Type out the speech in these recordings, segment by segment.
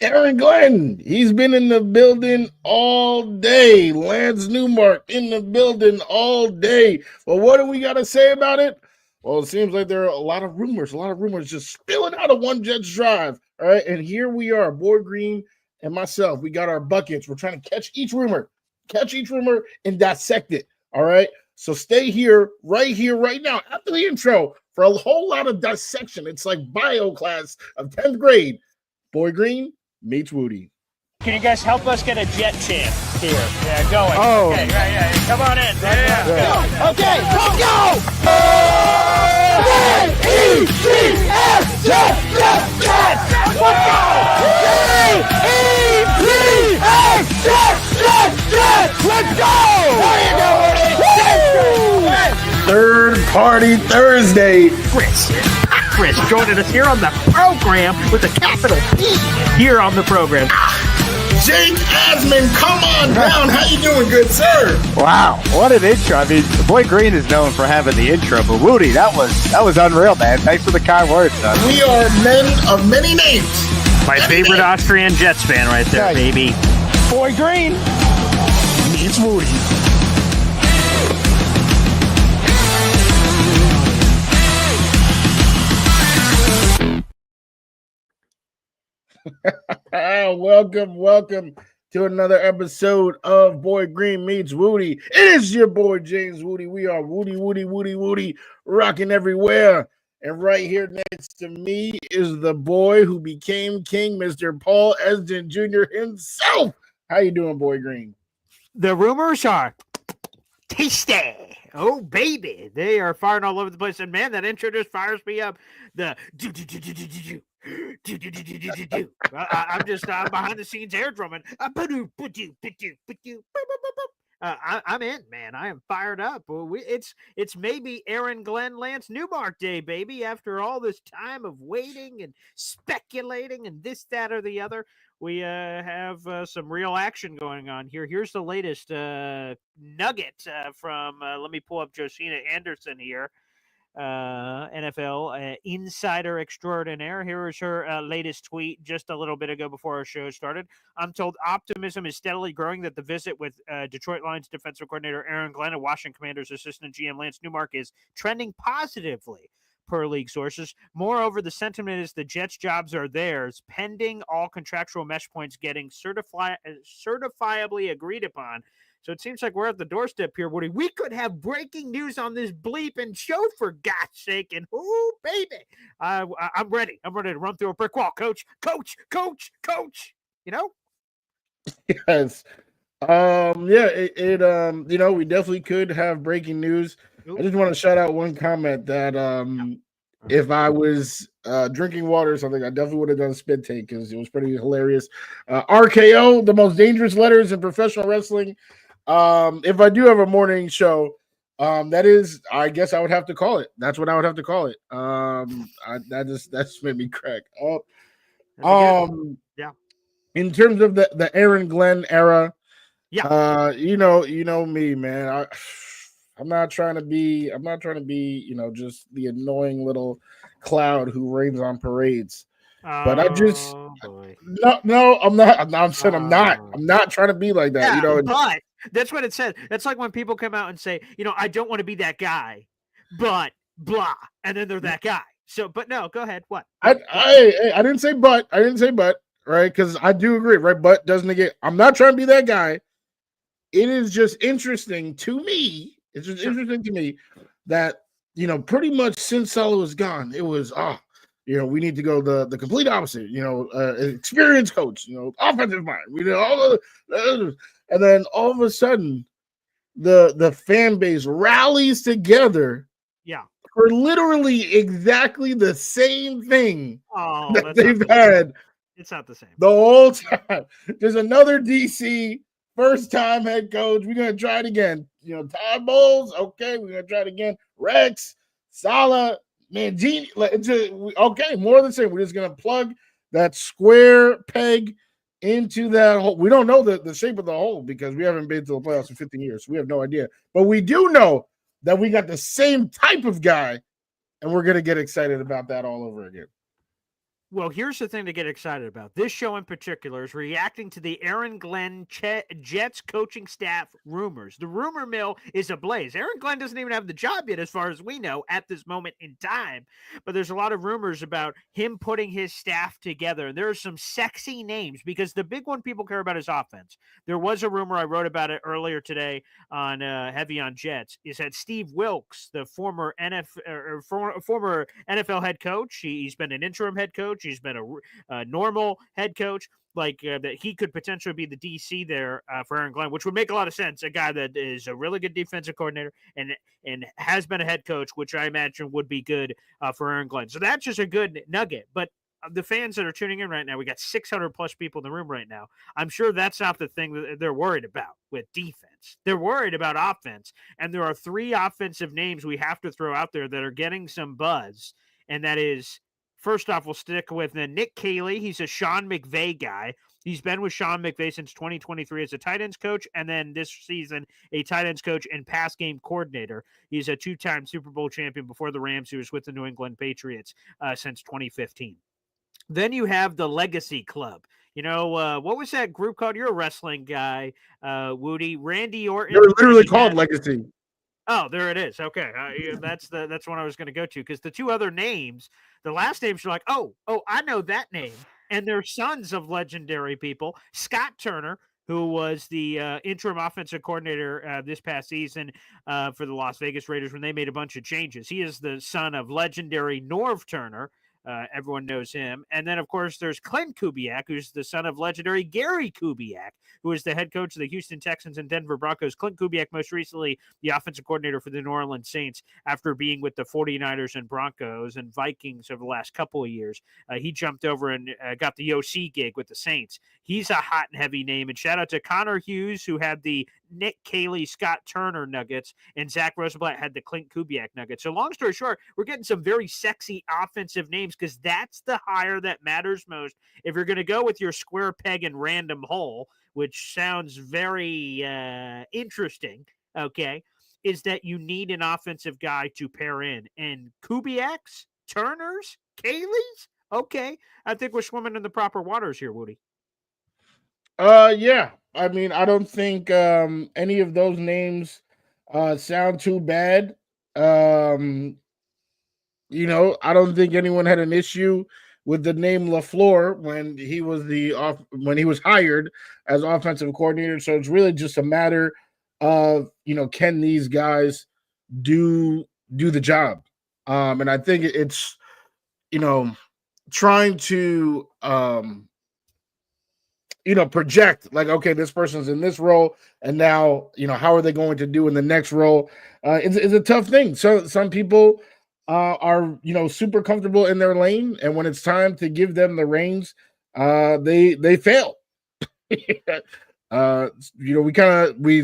Aaron Glenn, he's been in the building all day. Lance Newmark in the building all day. Well, what do we got to say about it? Well, it seems like there are a lot of rumors just spilling out of one Jets drive. All right. And here we are, Boy Green and myself. We got our buckets. We're trying to catch each rumor and dissect it. All right. So stay here, right now, after the intro for a whole lot of dissection. It's like bio class of 10th grade. Boy Green meets Wudi. Can you guys help us get a jet chant here? Yeah, going. Oh. Okay, right. Come on in. Yeah. Okay, go! J-E-T-S, Jets! Let's go! J-E-T-S, Jets! Let's go! There you go, Third Party Thursday. Chris joining us here on the program with a capital P here on the program. Jake Asman, come on down. How you doing, good sir? Wow, what an intro. I mean, Boy Green is known for having the intro, but Wudi, that was unreal, man. Thanks for the kind words, son. We are men of many names. My favorite Austrian Jets fan right there, baby. Boy Green Meets Wudi. Welcome to another episode of Boy Green Meets Wudi. It is your boy James Wudi. We are Wudi, rocking everywhere. And right here next to me is the boy who became king, Mr. Paul Esden Jr. himself. How you doing, Boy Green? The rumors are tasty. Oh, baby. They are firing all over the place. And, man, that intro just fires me up. The I'm behind the scenes air drumming. I'm in, man. I am fired up. It's maybe Aaron Glenn Lance Newmark Day, baby. After all this time of waiting and speculating and this, that, or the other, we have some real action going on here. Here's the latest nugget from. Let me pull up Josina Anderson here. NFL insider extraordinaire. Here is her latest tweet just a little bit ago before our show started. I'm told optimism is steadily growing that the visit with Detroit Lions defensive coordinator Aaron Glenn and Washington Commanders assistant GM Lance Newmark is trending positively, per league sources. Moreover, the sentiment is the Jets' jobs are theirs, pending all contractual mesh points getting certifiably agreed upon. So it seems like we're at the doorstep here, Woody. We could have breaking news on this bleeping show, for God's sake. And, ooh, baby, I'm ready. I'm ready to run through a brick wall. Coach. You know? Yes. We definitely could have breaking news. I just want to shout out one comment that if I was drinking water or something, I definitely would have done a spit take because it was pretty hilarious. RKO, the most dangerous letters in professional wrestling. If I do have a morning show, that is, I guess I would have to call it. That's what I would have to call it. That just made me crack up. Yeah. In terms of the Aaron Glenn era, yeah. You know me, man. I'm not trying to be, just the annoying little cloud who rains on parades. But I just no, I'm not. I'm not trying to be like that. Yeah, but that's what it said. That's like when people come out and say, I don't want to be that guy, but blah, and then they're that guy. So, but no, go ahead. What? I didn't say but. Right? Because I do agree. Right? But doesn't negate. I'm not trying to be that guy. It is just interesting to me. It's just interesting to me that pretty much since Saleh was gone, it was we need to go the complete opposite. Experienced coach. Offensive mind. We did all of and then all of a sudden, the fan base rallies together. Yeah, for literally exactly the same thing that they've had. It's not the same the whole time. There's another DC first time head coach. We're gonna try it again. Todd Bowles. Okay, we're gonna try it again. Rex, Saleh, Mangini. Okay, more of the same. We're just gonna plug that square peg into that hole. We don't know the shape of the hole because we haven't been to the playoffs in 15 years. So we have no idea. But we do know that we got the same type of guy, and we're gonna get excited about that all over again. Well, here's the thing to get excited about. This show in particular is reacting to the Aaron Glenn Jets coaching staff rumors. The rumor mill is ablaze. Aaron Glenn doesn't even have the job yet, as far as we know, at this moment in time. But there's a lot of rumors about him putting his staff together. And there are some sexy names because the big one people care about is offense. There was a rumor, I wrote about it earlier today on Heavy on Jets, is that Steve Wilks, the former NFL head coach, he's been an interim head coach. He's been a normal head coach, that he could potentially be the DC there for Aaron Glenn, which would make a lot of sense. A guy that is a really good defensive coordinator and has been a head coach, which I imagine would be good for Aaron Glenn. So that's just a good nugget. But the fans that are tuning in right now, we got 600 plus people in the room right now. I'm sure that's not the thing that they're worried about with defense. They're worried about offense. And there are 3 offensive names we have to throw out there that are getting some buzz. And that is, first off, we'll stick with Nick Caley. He's a Sean McVay guy. He's been with Sean McVay since 2023 as a tight ends coach, and then this season a tight ends coach and pass game coordinator. He's a 2-time Super Bowl champion before the Rams. He was with the New England Patriots since 2015. Then you have the Legacy Club. What was that group called? You're a wrestling guy, Wudi. Randy Orton. They're literally called Legacy. Oh, there it is. Okay, that's one I was going to go to because the 2 other names, the last names are like, oh, I know that name, and they're sons of legendary people. Scott Turner, who was the interim offensive coordinator this past season for the Las Vegas Raiders when they made a bunch of changes. He is the son of legendary Norv Turner. Everyone knows him. And then, of course, there's Clint Kubiak, who's the son of legendary Gary Kubiak, who is the head coach of the Houston Texans and Denver Broncos. Clint Kubiak, most recently the offensive coordinator for the New Orleans Saints after being with the 49ers and Broncos and Vikings over the last couple of years. He jumped over and got the OC gig with the Saints. He's a hot and heavy name. And shout out to Connor Hughes, who had the Nick Caley, Scott Turner nuggets, and Zach Rosenblatt had the Clint Kubiak nuggets. So long story short, we're getting some very sexy offensive names because that's the hire that matters most. If you're going to go with your square peg and random hole, which sounds very interesting, okay, is that you need an offensive guy to pair in. And Kubiaks, Turners, Kayleys, okay, I think we're swimming in the proper waters here, Woody. Yeah. I mean, I don't think any of those names sound too bad. I don't think anyone had an issue with the name LaFleur when he was hired as offensive coordinator. So it's really just a matter of, can these guys do the job? And I think it's, trying to project like, okay, this person's in this role, and now, how are they going to do in the next role? It's a tough thing. So some people are, super comfortable in their lane, and when it's time to give them the reins, they fail. We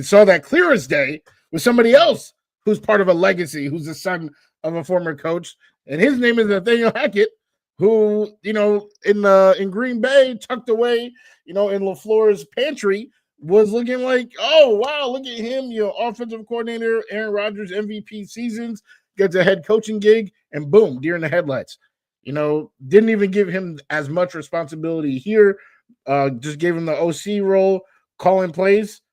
saw that clear as day with somebody else who's part of a legacy, who's the son of a former coach, and his name is Nathaniel Hackett, who, in Green Bay, tucked away, in LaFleur's pantry, was looking like, oh, wow, look at him, offensive coordinator, Aaron Rodgers, MVP seasons, gets a head coaching gig, and boom, deer in the headlights. Didn't even give him as much responsibility here, just gave him the OC role, calling plays,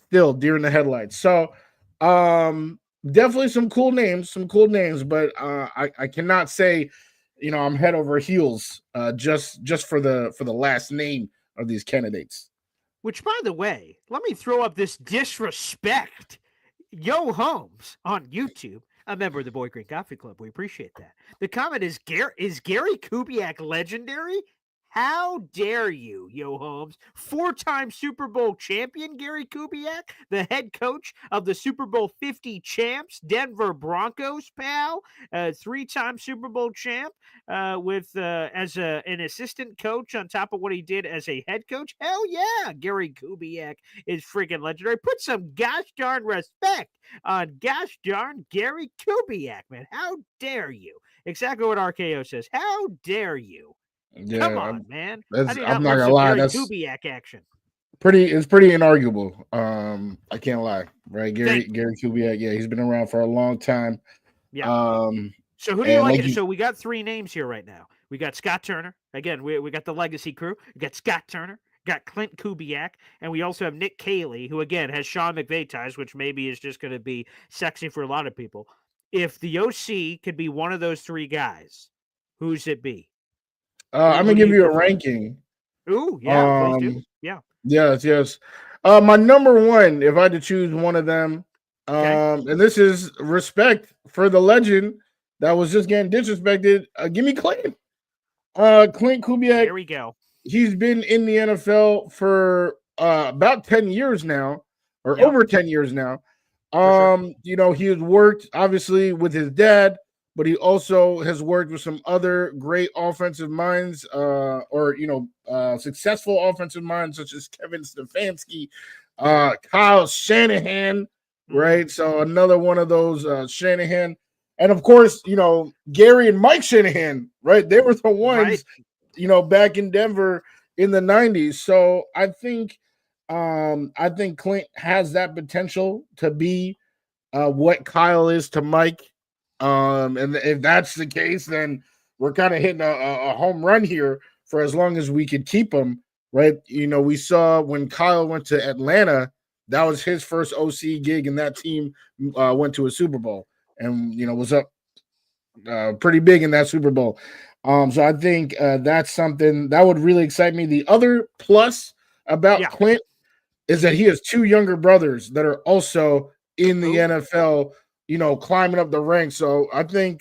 still deer in the headlights. So, definitely some cool names, but I cannot say, I'm head over heels just for the last name of these candidates. Which, by the way, let me throw up this disrespect. Yo Holmes on YouTube, a member of the Boy Green Coffee Club. We appreciate that. The comment is Gary Kubiak legendary? How dare you, Yo Holmes? 4-time Super Bowl champion Gary Kubiak, the head coach of the Super Bowl 50 champs, Denver Broncos, pal. 3-time Super Bowl champ with as an assistant coach on top of what he did as a head coach. Hell yeah, Gary Kubiak is freaking legendary. Put some gosh darn respect on gosh darn Gary Kubiak, man. How dare you? Exactly what RKO says. How dare you? Yeah, come on, man. I'm not gonna lie. That's Kubiak action. It's pretty inarguable. I can't lie, right? Gary Kubiak, yeah, he's been around for a long time. Yeah. So who do you like? So we got 3 names here right now. We got Scott Turner. Again, we got the legacy crew. We got Scott Turner, got Clint Kubiak, and we also have Nick Caley, who, again, has Sean McVay ties, which maybe is just going to be sexy for a lot of people. If the OC could be one of those three guys, who's it be? I'm going to give you a ranking. Ooh, yeah, please do. Yeah. Yes. My number one, if I had to choose one of them, and this is respect for the legend that was just getting disrespected. Give me Clint. Clint Kubiak. There we go. He's been in the NFL for about 10 years now, or over 10 years now. Sure. You know, he has worked obviously with his dad, but he also has worked with some other great offensive minds, successful offensive minds such as Kevin Stefanski, Kyle Shanahan, right? So another one of those Shanahan. And of course, you know, Gary and Mike Shanahan, right? They were the ones, you know, back in Denver in the 90s. So I think Clint has that potential to be what Kyle is to Mike. And if that's the case, then we're kind of hitting a home run here for as long as we could keep him, right? You know, we saw when Kyle went to Atlanta, that was his first OC gig, and that team went to a Super Bowl and, you know, was up pretty big in that Super Bowl. So I think that's something that would really excite me. The other plus about Clint is that he has two younger brothers that are also in the NFL, you know, climbing up the ranks. So I think,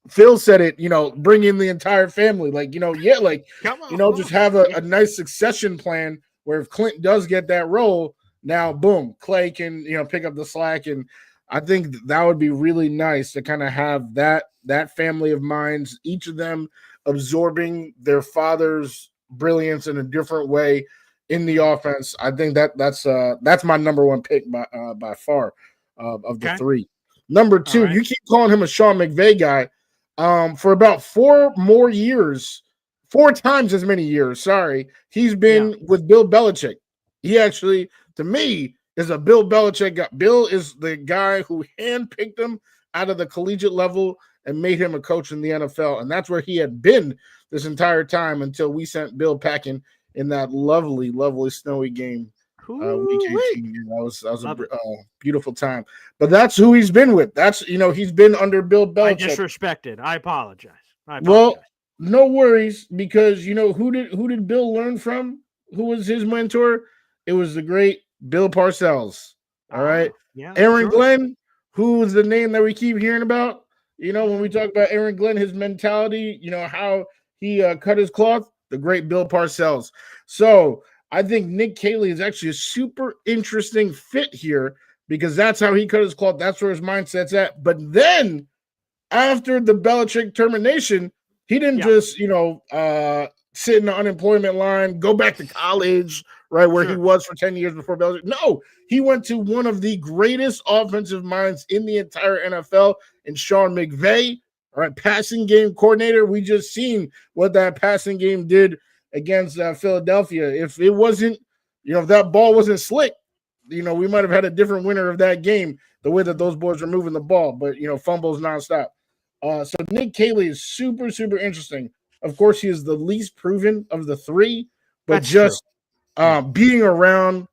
Phil said it, you know, bring in the entire family, like, you know, just have a nice succession plan where if Clint does get that role, now, boom, Clay can, you know, pick up the slack. And I think that would be really nice to kind of have that family of minds, each of them absorbing their father's brilliance in a different way in the offense. I think that's my number one pick by far of the three. Number two, you keep calling him a Sean McVay guy. For about 4 times as many years, he's been with Bill Belichick. He actually, to me, is a Bill Belichick guy. Bill is the guy who handpicked him out of the collegiate level and made him a coach in the NFL. And that's where he had been this entire time until we sent Bill packing in that lovely, lovely snowy game. Week 18. That was a beautiful time. But that's who he's been with. That's, you know, he's been under Bill Belichick. I disrespected. I apologize. Well, no worries, because you know who did Bill learn from? Who was his mentor? It was the great Bill Parcells. All right. Aaron Glenn, who is the name that we keep hearing about. You know, when we talk about Aaron Glenn, his mentality, you know, how he cut his cloth, the great Bill Parcells. So I think Nick Caley is actually a super interesting fit here because that's how he cut his cloth. That's where his mindset's at. But then after the Belichick termination, he didn't just, you know, sit in the unemployment line, go back to college, right, where he was for 10 years before Belichick. No, he went to one of the greatest offensive minds in the entire NFL in Sean McVay, all right, passing game coordinator. We just seen what that passing game did against Philadelphia. If it wasn't, you know, if that ball wasn't slick, you know, we might have had a different winner of that game, the way that those boys were moving the ball, but, you know, fumbles nonstop. So Nick Caley is super, super interesting. Of course, he is the least proven of the three, but being around,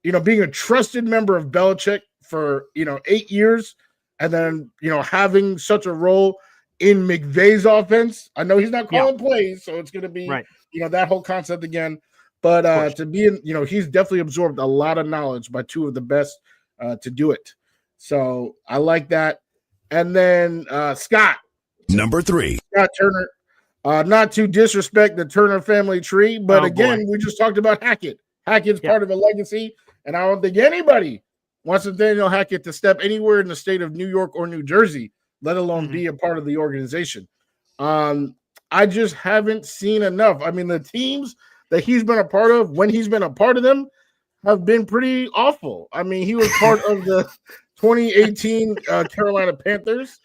you know, being a trusted member of Belichick for, you know, 8 years, and then, you know, having such a role in McVay's offense. I know he's not calling plays, so it's going to be, you know, that whole concept again. But to be in, you know, he's definitely absorbed a lot of knowledge by two of the best to do it. So I like that. And then Scott. Number 3. Scott Turner. Not to disrespect the Turner family tree, but we just talked about Hackett. Hackett's part of a legacy, and I don't think anybody wants Nathaniel Hackett to step anywhere in the state of New York or New Jersey, let alone be a part of the organization. I just haven't seen enough. I mean, the teams that he's been a part of, when he's been a part of them, have been pretty awful. I mean, he was part of the 2018 Carolina Panthers.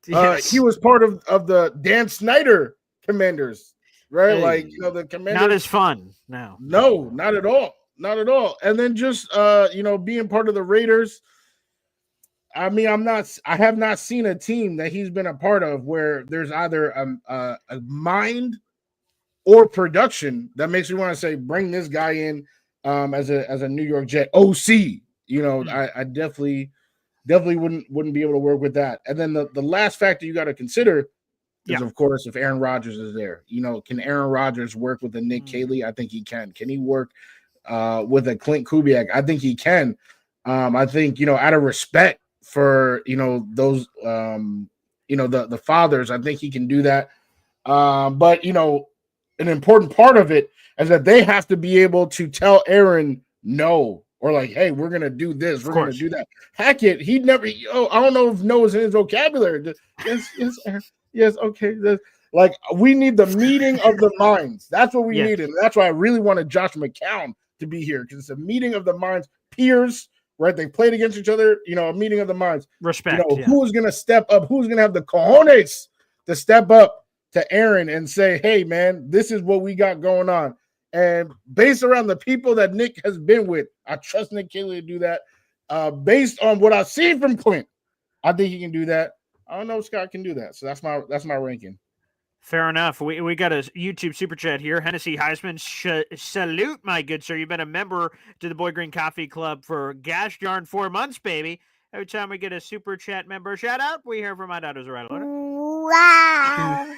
He was part of the Dan Snyder Commanders, right? Like, you know, the Commanders. Not as fun now. No, not at all. Not at all. And then just, you know, being part of the Raiders. I mean, I have not seen a team that he's been a part of where there's either a mind or production that makes me want to say, bring this guy in as a New York Jet OC. You know, I definitely wouldn't be able to work with that. And then the last factor you got to consider is, of course, if Aaron Rodgers is there. You know, can Aaron Rodgers work with a Nick Caley? I think he can. Can he work with a Clint Kubiak? I think he can. I think, you know, out of respect for, you know, those, you know, the fathers, I think he can do that. But, you know, an important part of it is that they have to be able to tell Aaron no, or like, hey, we're going to do this. We're going to do that. Hackett, he never, I don't know if no is in his vocabulary. Yes, okay. Like, we need the meeting of the minds. That's what we need. And that's why I really wanted Josh McCown to be here, because it's a meeting of the minds, peers, right? They played against each other, you know, a meeting of the minds. Respect. You know, who's going to step up? Who's going to have the cojones to step up to Aaron and say, hey, man, this is what we got going on. And based around the people that Nick has been with, I trust Nick Caley to do that. Based on what I've seen from Clint, I think he can do that. I don't know if Scott can do that. So that's my ranking. Fair enough. We got a YouTube super chat here. Hennessy Heisman, salute, my good sir. You've been a member to the Boy Green Coffee Club for gosh darn 4 months, baby. Every time we get a super chat member shout out, we hear from my daughters right along. Wow.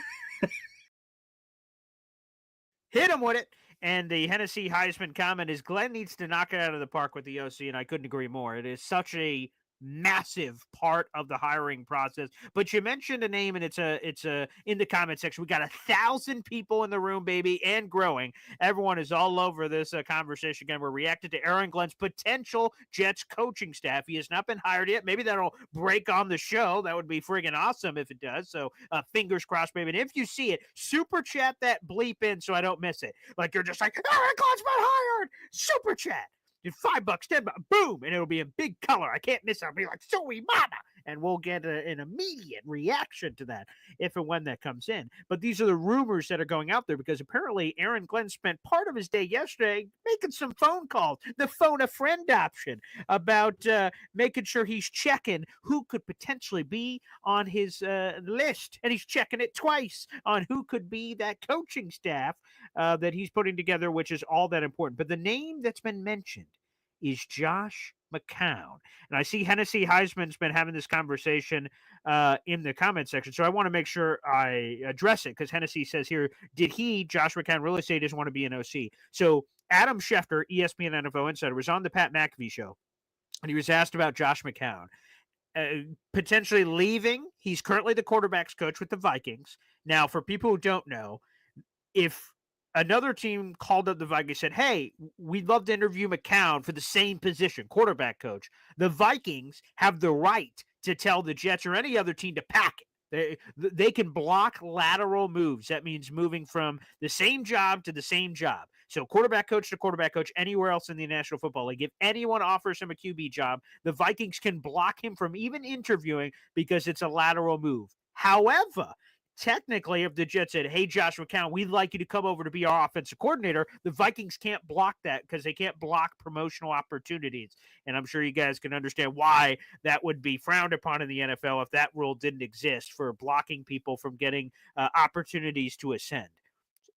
Hit him with it. And the Hennessy Heisman comment is Glenn needs to knock it out of the park with the OC, and I couldn't agree more. It is such a massive part of the hiring process. But you mentioned a name, and it's in the comment section. We got 1,000 people in the room, baby, and growing. Everyone is all over this conversation. Again, we're reacting to Aaron Glenn's potential Jets coaching staff. He has not been hired yet. Maybe that'll break on the show. That would be friggin' awesome if it does. So fingers crossed, baby. And if you see it, super chat that bleep in so I don't miss it. Like, you're just like, Aaron Glenn's been hired. Super chat. $5, $10, boom, and it'll be in big color. I can't miss it. I'll be like, sorry, mama. And we'll get an immediate reaction to that if and when that comes in. But these are the rumors that are going out there, because apparently Aaron Glenn spent part of his day yesterday making some phone calls, the phone a friend option, about making sure he's checking who could potentially be on his list. And he's checking it twice on who could be that coaching staff that he's putting together, which is all that important. But the name that's been mentioned is Josh McCown. And I see Hennessy Heisman's been having this conversation in the comment section. So I want to make sure I address it, because Hennessy says here, did Josh McCown, really say he doesn't want to be an OC? So Adam Schefter, ESPN NFL Insider, was on the Pat McAfee show, and he was asked about Josh McCown potentially leaving. He's currently the quarterback's coach with the Vikings. Now, for people who don't know, if another team called up the Vikings, said, hey, we'd love to interview McCown for the same position, quarterback coach, the Vikings have the right to tell the Jets or any other team to pack it. They can block lateral moves. That means moving from the same job to the same job. So quarterback coach to quarterback coach anywhere else in the National Football League. If anyone offers him a QB job, the Vikings can block him from even interviewing because it's a lateral move. However, technically, if the Jets said, hey, Josh McCown, we'd like you to come over to be our offensive coordinator, the Vikings can't block that, because they can't block promotional opportunities. And I'm sure you guys can understand why that would be frowned upon in the NFL if that rule didn't exist, for blocking people from getting opportunities to ascend.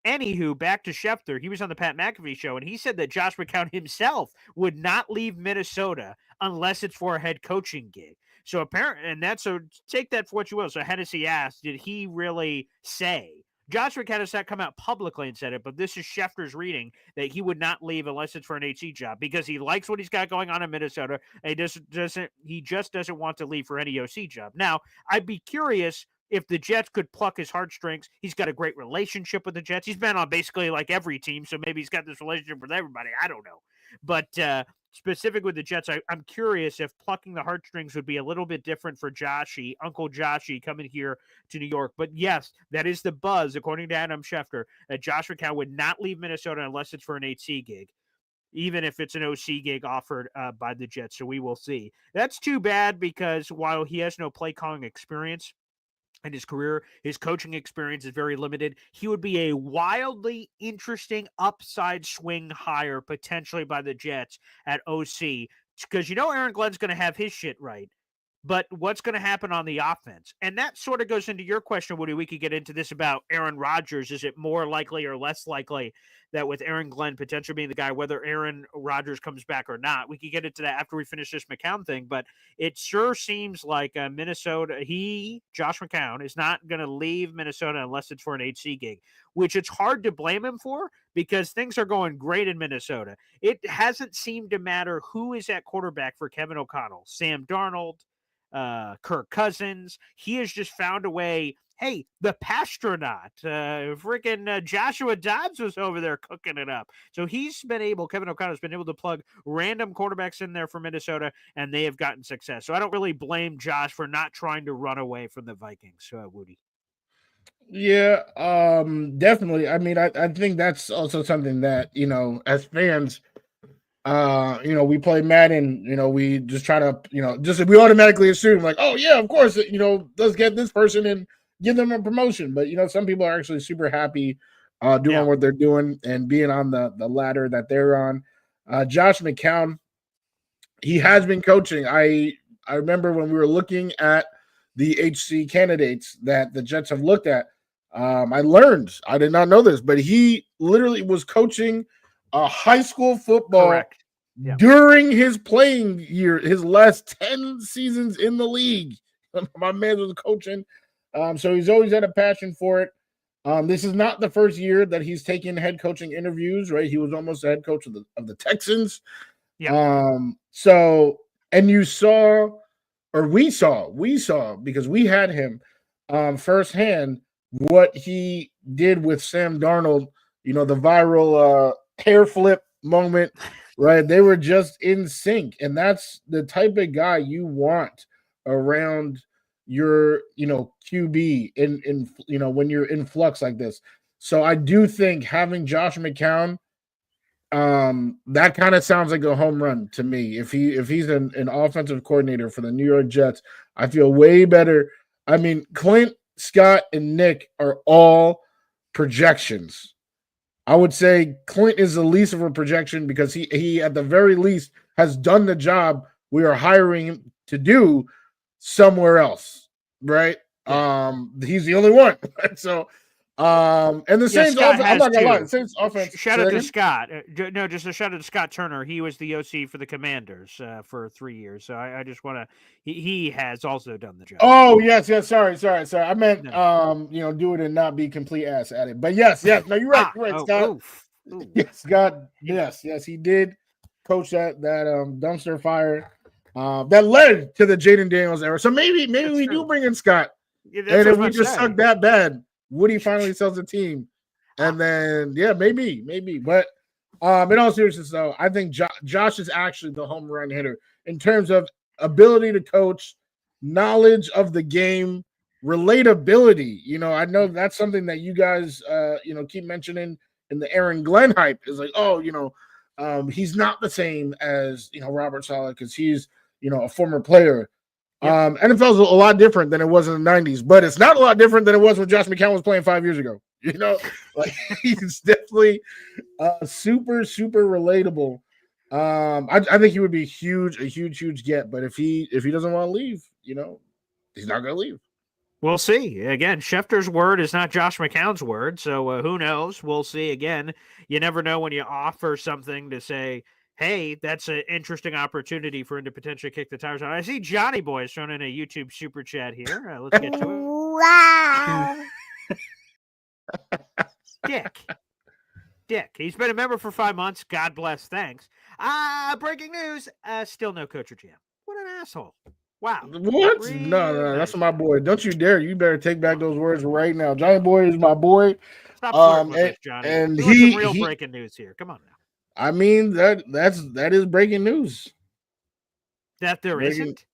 Anywho, back to Schefter. He was on the Pat McAfee show, and he said that Josh McCown himself would not leave Minnesota unless it's for a head coaching gig. So apparently, and that's, so take that for what you will. So Hennessy asked, did he really say? Josh McCown has not come out publicly and said it, but this is Schefter's reading, that he would not leave unless it's for an HC job, because he likes what he's got going on in Minnesota. And he just doesn't want to leave for any OC job. Now, I'd be curious if the Jets could pluck his heartstrings. He's got a great relationship with the Jets. He's been on basically like every team, so maybe he's got this relationship with everybody. I don't know. But specific with the Jets, I'm curious if plucking the heartstrings would be a little bit different for Joshy, Uncle Joshy, coming here to New York. But yes, that is the buzz, according to Adam Schefter, that Josh McCown would not leave Minnesota unless it's for an HC gig, even if it's an OC gig offered by the Jets. So we will see. That's too bad, because while he has no play calling experience in his career, his coaching experience is very limited. He would be a wildly interesting upside swing hire potentially by the Jets at OC, because Aaron Glenn's going to have his shit right. But what's going to happen on the offense? And that sort of goes into your question, Woody. We could get into this about Aaron Rodgers. Is it more likely or less likely that with Aaron Glenn potentially being the guy, whether Aaron Rodgers comes back or not? We could get into that after we finish this McCown thing. But it sure seems like Minnesota, Josh McCown, is not going to leave Minnesota unless it's for an HC gig, which it's hard to blame him for because things are going great in Minnesota. It hasn't seemed to matter who is at quarterback for Kevin O'Connell, Sam Darnold, Kirk Cousins. He has just found a way. Hey, the Pastronaut, freaking Joshua Dobbs was over there cooking it up. So Kevin O'Connell's been able to plug random quarterbacks in there for Minnesota, and they have gotten success. So I don't really blame Josh for not trying to run away from the Vikings, Woody. Yeah, definitely. I mean, I think that's also something that, as fans, we play Madden, we just try to, we automatically assume like, oh yeah, of course, let's get this person and give them a promotion. But some people are actually super happy doing what they're doing and being on the ladder that they're on. Josh McCown, he has been coaching. I remember when we were looking at the HC candidates that the Jets have looked at. I did not know this, but he literally was coaching high school football during his playing year, his last 10 seasons in the league. My man was coaching. So he's always had a passion for it. This is not the first year that he's taken head coaching interviews, right? He was almost the head coach of the Texans. Yeah. So, and you saw, or we saw because we had him firsthand what he did with Sam Darnold, the viral hair flip moment, right? They were just in sync. And that's the type of guy you want around your, QB in when you're in flux like this. So I do think having Josh McCown, that kind of sounds like a home run to me. If he's an offensive coordinator for the New York Jets, I feel way better. I mean, Clint, Scott, and Nick are all projections. I would say Clint is the least of a projection because he at the very least has done the job we are hiring him to do somewhere else, right? He's the only one. So and the Saints offense, I'm not gonna lie, the Saints offense. Shout out to Scott. No, just a shout out to Scott Turner. He was the OC for the Commanders for 3 years. So I just want to. He has also done the job. Oh yes. Sorry. I meant do it and not be complete ass at it. But yes. No, you're right. You're right, Scott. Oof. Yes, Scott. Yes, he did coach that dumpster fire that led to the Jaden Daniels era. So maybe we do bring in Scott, and if we just suck that bad, Woody finally sells the team, and then maybe. But in all seriousness, though, I think Josh is actually the home run hitter in terms of ability to coach, knowledge of the game, relatability. I know that's something that you guys keep mentioning in the Aaron Glenn hype is like, he's not the same as Robert Saleh because he's a former player. NFL's a lot different than it was in the 90s, but it's not a lot different than it was when Josh McCown was playing 5 years ago. Like he's definitely super relatable. I think he would be a huge get, but if he doesn't want to leave, he's not going to leave. We'll see. Again, Schefter's word is not Josh McCown's word, so who knows? We'll see. Again, you never know when you offer something to say, hey, that's an interesting opportunity for him to potentially kick the tires on. I see Johnny Boy is thrown in a YouTube super chat here. Let's get to it. Wow. Dick. He's been a member for 5 months. God bless. Thanks. Breaking news. Still no coach or GM. What an asshole. Wow. What? Really? No, that's my boy. Don't you dare. You better take back those words right now. Johnny Boy is my boy. Stop flirting with us, Johnny. And some real breaking news here. Come on now. I mean, that is breaking news. That there isn't?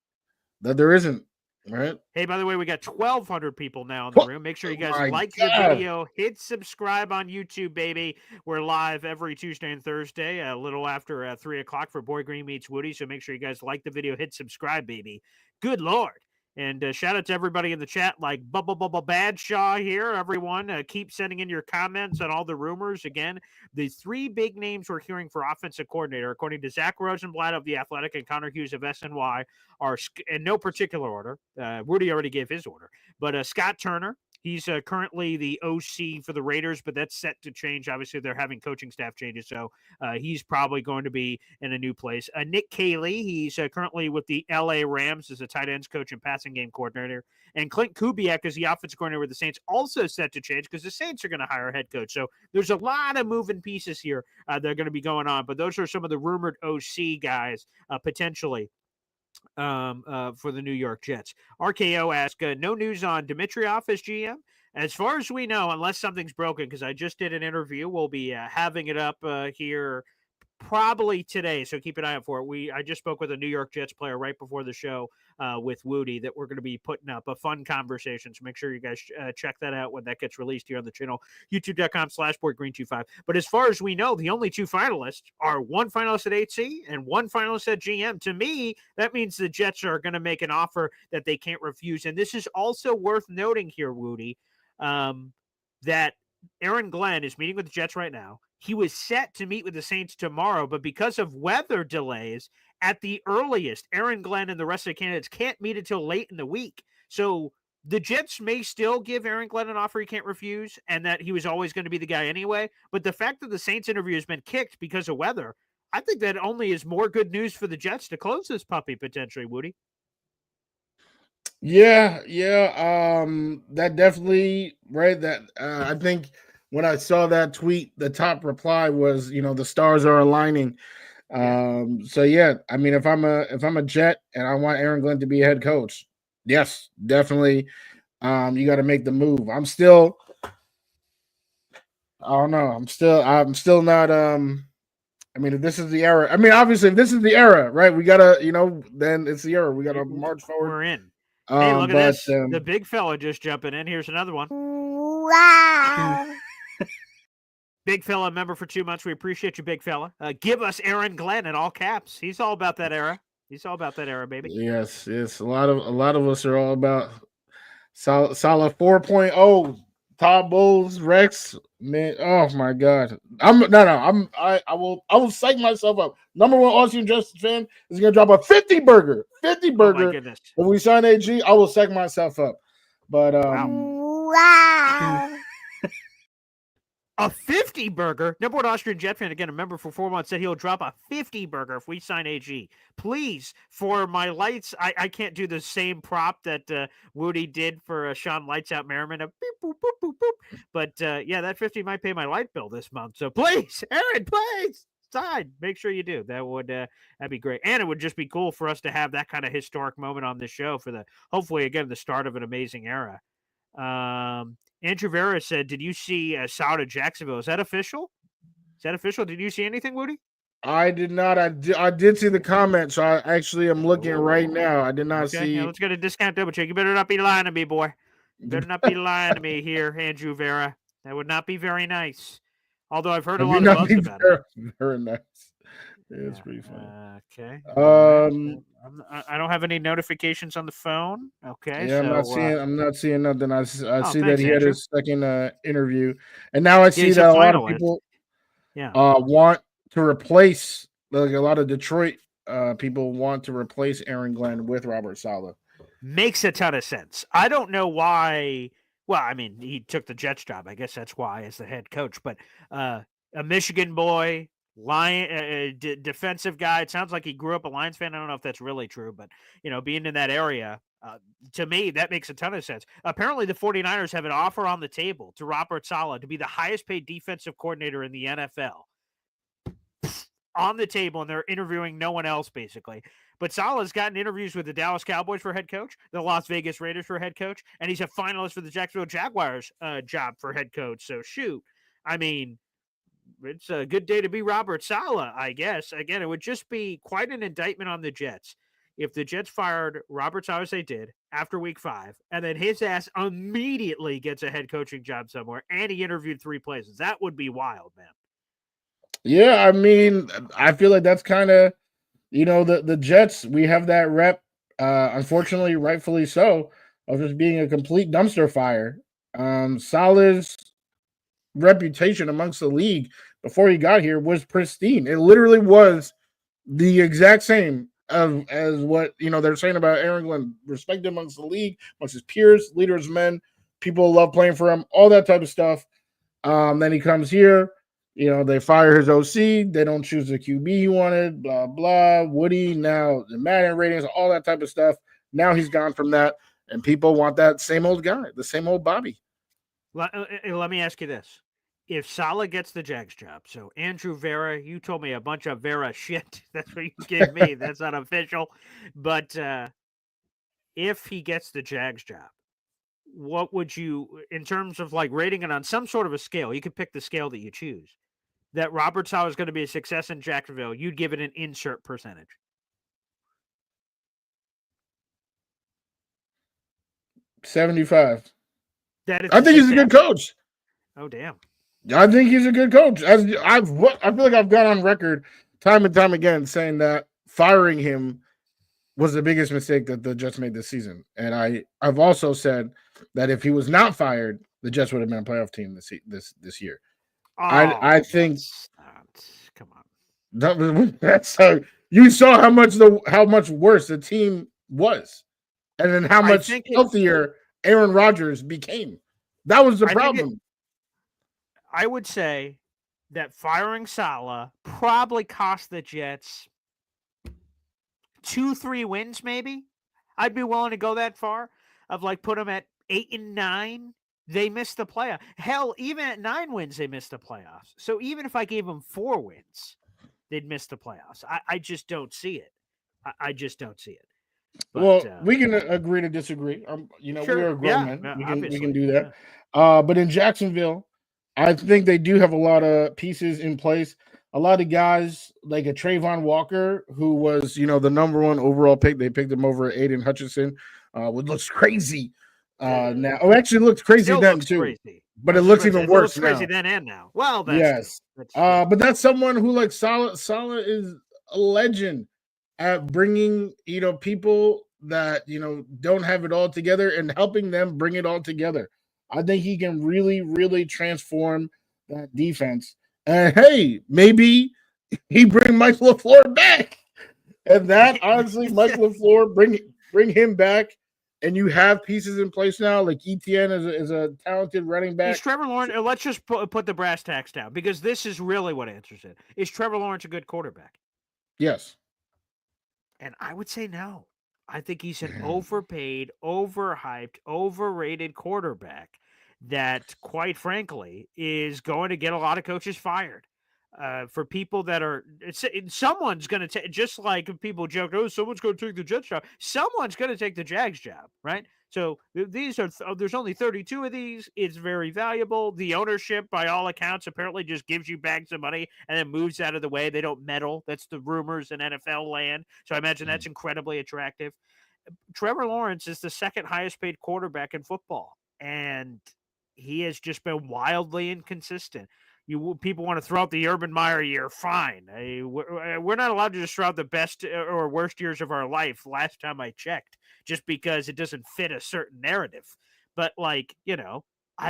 That there isn't. Right. Hey, by the way, we got 1,200 people now in the room. Make sure you guys like the video. Hit subscribe on YouTube, baby. We're live every Tuesday and Thursday, a little after 3 o'clock for Boy Green Meets Woody. So make sure you guys like the video. Hit subscribe, baby. Good Lord. And shout out to everybody in the chat, like Bubble Badshaw here. Everyone, keep sending in your comments on all the rumors. Again, the three big names we're hearing for offensive coordinator, according to Zach Rosenblatt of The Athletic and Connor Hughes of SNY, are in no particular order. Rudy already gave his order. But Scott Turner, he's currently the OC for the Raiders, but that's set to change. Obviously, they're having coaching staff changes, so he's probably going to be in a new place. Nick Caley, he's currently with the LA Rams as a tight ends coach and passing game coordinator. And Clint Kubiak is the offensive coordinator with the Saints, also set to change because the Saints are going to hire a head coach. So there's a lot of moving pieces here that are going to be going on, but those are some of the rumored OC guys potentially for the New York Jets. RKO asked, no news on Dimitroff as GM? As far as we know, unless something's broken, because I just did an interview, we'll be having it up here probably today, so keep an eye out for it. I just spoke with a New York Jets player right before the show with Wudi that we're going to be putting up a fun conversation, so make sure you guys check that out when that gets released here on the channel, youtube.com/BoydGreen25. But as far as we know, the only two finalists are one finalist at HC and one finalist at GM. To me, that means the Jets are going to make an offer that they can't refuse, and this is also worth noting here, Wudi, that Aaron Glenn is meeting with the Jets right now. He was set to meet with the Saints tomorrow, but because of weather delays, at the earliest, Aaron Glenn and the rest of the candidates can't meet until late in the week. So the Jets may still give Aaron Glenn an offer he can't refuse, and that he was always going to be the guy anyway. But the fact that the Saints interview has been kicked because of weather, I think that only is more good news for the Jets to close this puppy potentially, Woody. Yeah. That definitely, right. That I think when I saw that tweet, the top reply was, the stars are aligning. So yeah, I mean, if I'm a Jet and I want Aaron Glenn to be a head coach, yes, definitely. You got to make the move. I don't know. I'm still not. I mean, if this is the era, obviously, if this is the era, right? We gotta, then it's the era. We gotta march forward. We're in. Hey, look at this. The big fella just jumping in. Here's another one. Wow. Big fella, member for 2 months. We appreciate you, big fella. Give us Aaron Glenn in all caps. He's all about that era. Baby. Yes. A lot of us are all about Saleh 4.0. Todd Bowles, Rex, man. Oh my God. I will psych myself up. Number one Austin Justice fan is gonna drop a 50 burger. 50 burger. Oh my goodness. When we sign AG, I will psych myself up. But wow. A 50 burger. Number one Austrian Jet fan, again, a member for 4 months, said he'll drop a 50 burger if we sign AG. Please, for my lights, I can't do the same prop that Woody did for Sean Lights Out Merriman. Beep, boop, boop, boop, boop. But yeah, that 50 might pay my light bill this month. So please, Aaron, please sign. Make sure you do. That'd be great. And it would just be cool for us to have that kind of historic moment on this show for hopefully, again, the start of an amazing era. Andrew Vera said, did you see Saleh to Jacksonville? Is that official? Did you see anything, Woody? I did not. I did see the comment, so I actually am looking right now. I did not see. Yeah, let's get a discount double check. You better not be lying to me, boy. You better not be lying to me here, Andrew Vera. That would not be very nice. Although I've heard a lot of buzz about it. Very nice. Yeah, it's pretty funny. Okay. I don't have any notifications on the phone. Okay. Yeah, so, I'm not seeing nothing. I see that he Andrew. had his second interview, and now I see that a lot of people want to replace, like a lot of Detroit people want to replace Aaron Glenn with Robert Saleh. Makes a ton of sense. I don't know why. Well, I mean, he took the Jets job. I guess that's why as the head coach. But a Michigan boy. Defensive guy. It sounds like he grew up a Lions fan. I don't know if that's really true, but being in that area, to me, that makes a ton of sense. Apparently, the 49ers have an offer on the table to Robert Saleh to be the highest paid defensive coordinator in the NFL. On the table, and they're interviewing no one else, basically. But Saleh's gotten interviews with the Dallas Cowboys for head coach, the Las Vegas Raiders for head coach, and he's a finalist for the Jacksonville Jaguars job for head coach. So, shoot. I mean, it's a good day to be Robert Saleh, I guess. Again, it would just be quite an indictment on the Jets if the Jets fired Robert Saleh as they did after week 5, and then his ass immediately gets a head coaching job somewhere, and he interviewed 3 places. That would be wild, man. Yeah, I mean, I feel like that's kind of, the Jets, we have that rep unfortunately, rightfully so, of just being a complete dumpster fire. Saleh's reputation amongst the league before he got here was pristine. It literally was the exact same as what they're saying about Aaron Glenn. Respected amongst the league, amongst his peers, leaders, men. People love playing for him, all that type of stuff. Then he comes here. They fire his OC. They don't choose the QB he wanted, blah, blah. Woody, now the Madden ratings, all that type of stuff. Now he's gone from that, and people want that same old guy, the same old Bobby. Let me ask you this. If Saleh gets the Jags job, so Andrew Vera, you told me a bunch of Vera shit. That's what you gave me. That's not official. But if he gets the Jags job, what would you, in terms of like rating it on some sort of a scale, you could pick the scale that you choose, that Robert Saleh is going to be a success in Jacksonville, you'd give it an insert percentage. 75. I think he's a good coach. Oh, damn. I think he's a good coach. I feel like I've gone on record time and time again saying that firing him was the biggest mistake that the Jets made this season. And I've also said that if he was not fired, the Jets would have been a playoff team this year. I think. Come on. That's you saw how much worse the team was, and then how much healthier Aaron Rodgers became. That was the problem. I would say that firing Saleh probably cost the Jets 2-3 wins, maybe. I'd be willing to go that far of like put them at 8-9. They missed the playoff. Hell, even at 9 wins, they missed the playoffs. So even if I gave them 4 wins, they'd miss the playoffs. I just don't see it. I just don't see it. But, we can agree to disagree. Sure. We're grown men. We can do that. Yeah. But in Jacksonville, I think they do have a lot of pieces in place. A lot of guys like a Trayvon Walker, who was, the number 1 overall pick. They picked him over Aiden Hutchinson, which looks crazy now. Oh, actually looked crazy then too. Crazy. But it looks even worse now. Crazy then and now. Well, yes. But that's someone who like Saleh is a legend at bringing, people that, don't have it all together and helping them bring it all together. I think he can really, really transform that defense. And hey, maybe he bring Mike LaFleur back. And that honestly, Mike LaFleur, bring him back. And you have pieces in place now, like ETN is a talented running back. Is Trevor Lawrence? Let's just put the brass tacks down, because this is really what answers it. Is Trevor Lawrence a good quarterback? Yes. And I would say no. I think he's an overpaid, overhyped, overrated quarterback that, quite frankly, is going to get a lot of coaches fired. For people that are, someone's going to take, just like people joke, oh, someone's going to take the Jets job. Someone's going to take the Jags job, right? So there's only 32 of these. It's very valuable. The ownership, by all accounts, apparently just gives you bags of money and then moves out of the way. They don't meddle. That's the rumors in NFL land. So I imagine that's incredibly attractive. Trevor Lawrence is the second highest paid quarterback in football, and he has just been wildly inconsistent. People want to throw out the Urban Meyer year, fine. We're not allowed to just throw out the best or worst years of our life last time I checked, just because it doesn't fit a certain narrative. But, I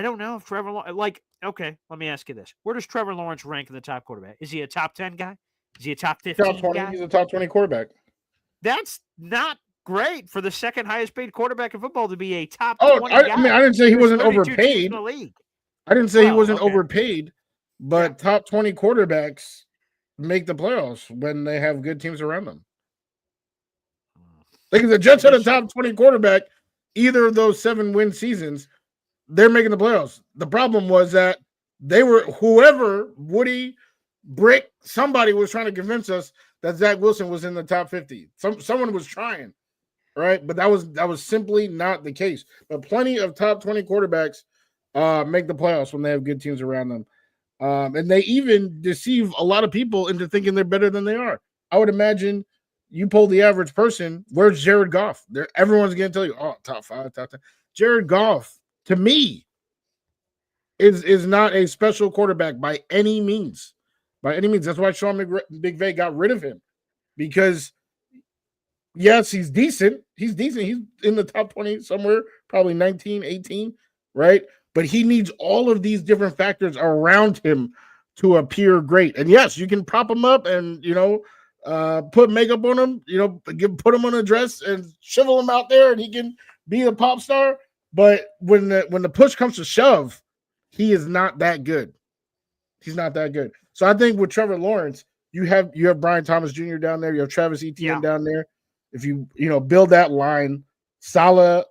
don't know if Trevor Lawrence, okay, let me ask you this. Where does Trevor Lawrence rank in the top quarterback? Is he a top 10 guy? Is he a top 15 top 20, guy? He's a top 20 quarterback. That's not great for the second highest paid quarterback in football to be a top 20 guy. I mean, I didn't say he wasn't overpaid. I didn't say he wasn't overpaid. But top 20 quarterbacks make the playoffs when they have good teams around them. Like if the Jets had a top 20 quarterback, either of those 7-win seasons, they're making the playoffs. The problem was that whoever, Woody, Brick, somebody was trying to convince us that Zach Wilson was in the top 50. Someone was trying, right? But that was simply not the case. But plenty of top 20 quarterbacks make the playoffs when they have good teams around them. And they even deceive a lot of people into thinking they're better than they are. I would imagine you poll the average person, where's Jared Goff? Everyone's going to tell you, top 5, top 10. Jared Goff, to me, is not a special quarterback by any means. By any means. That's why Sean McVay got rid of him. Because yes, he's decent. He's decent. He's in the top 20 somewhere, probably 19, 18, right? But he needs all of these different factors around him to appear great. And yes, you can prop him up and, put makeup on him, put him on a dress and shovel him out there and he can be a pop star. But when the push comes to shove, he is not that good. He's not that good. So I think with Trevor Lawrence, you have Brian Thomas Jr. down there, you have Travis Etienne down there. If you build that line, Saleh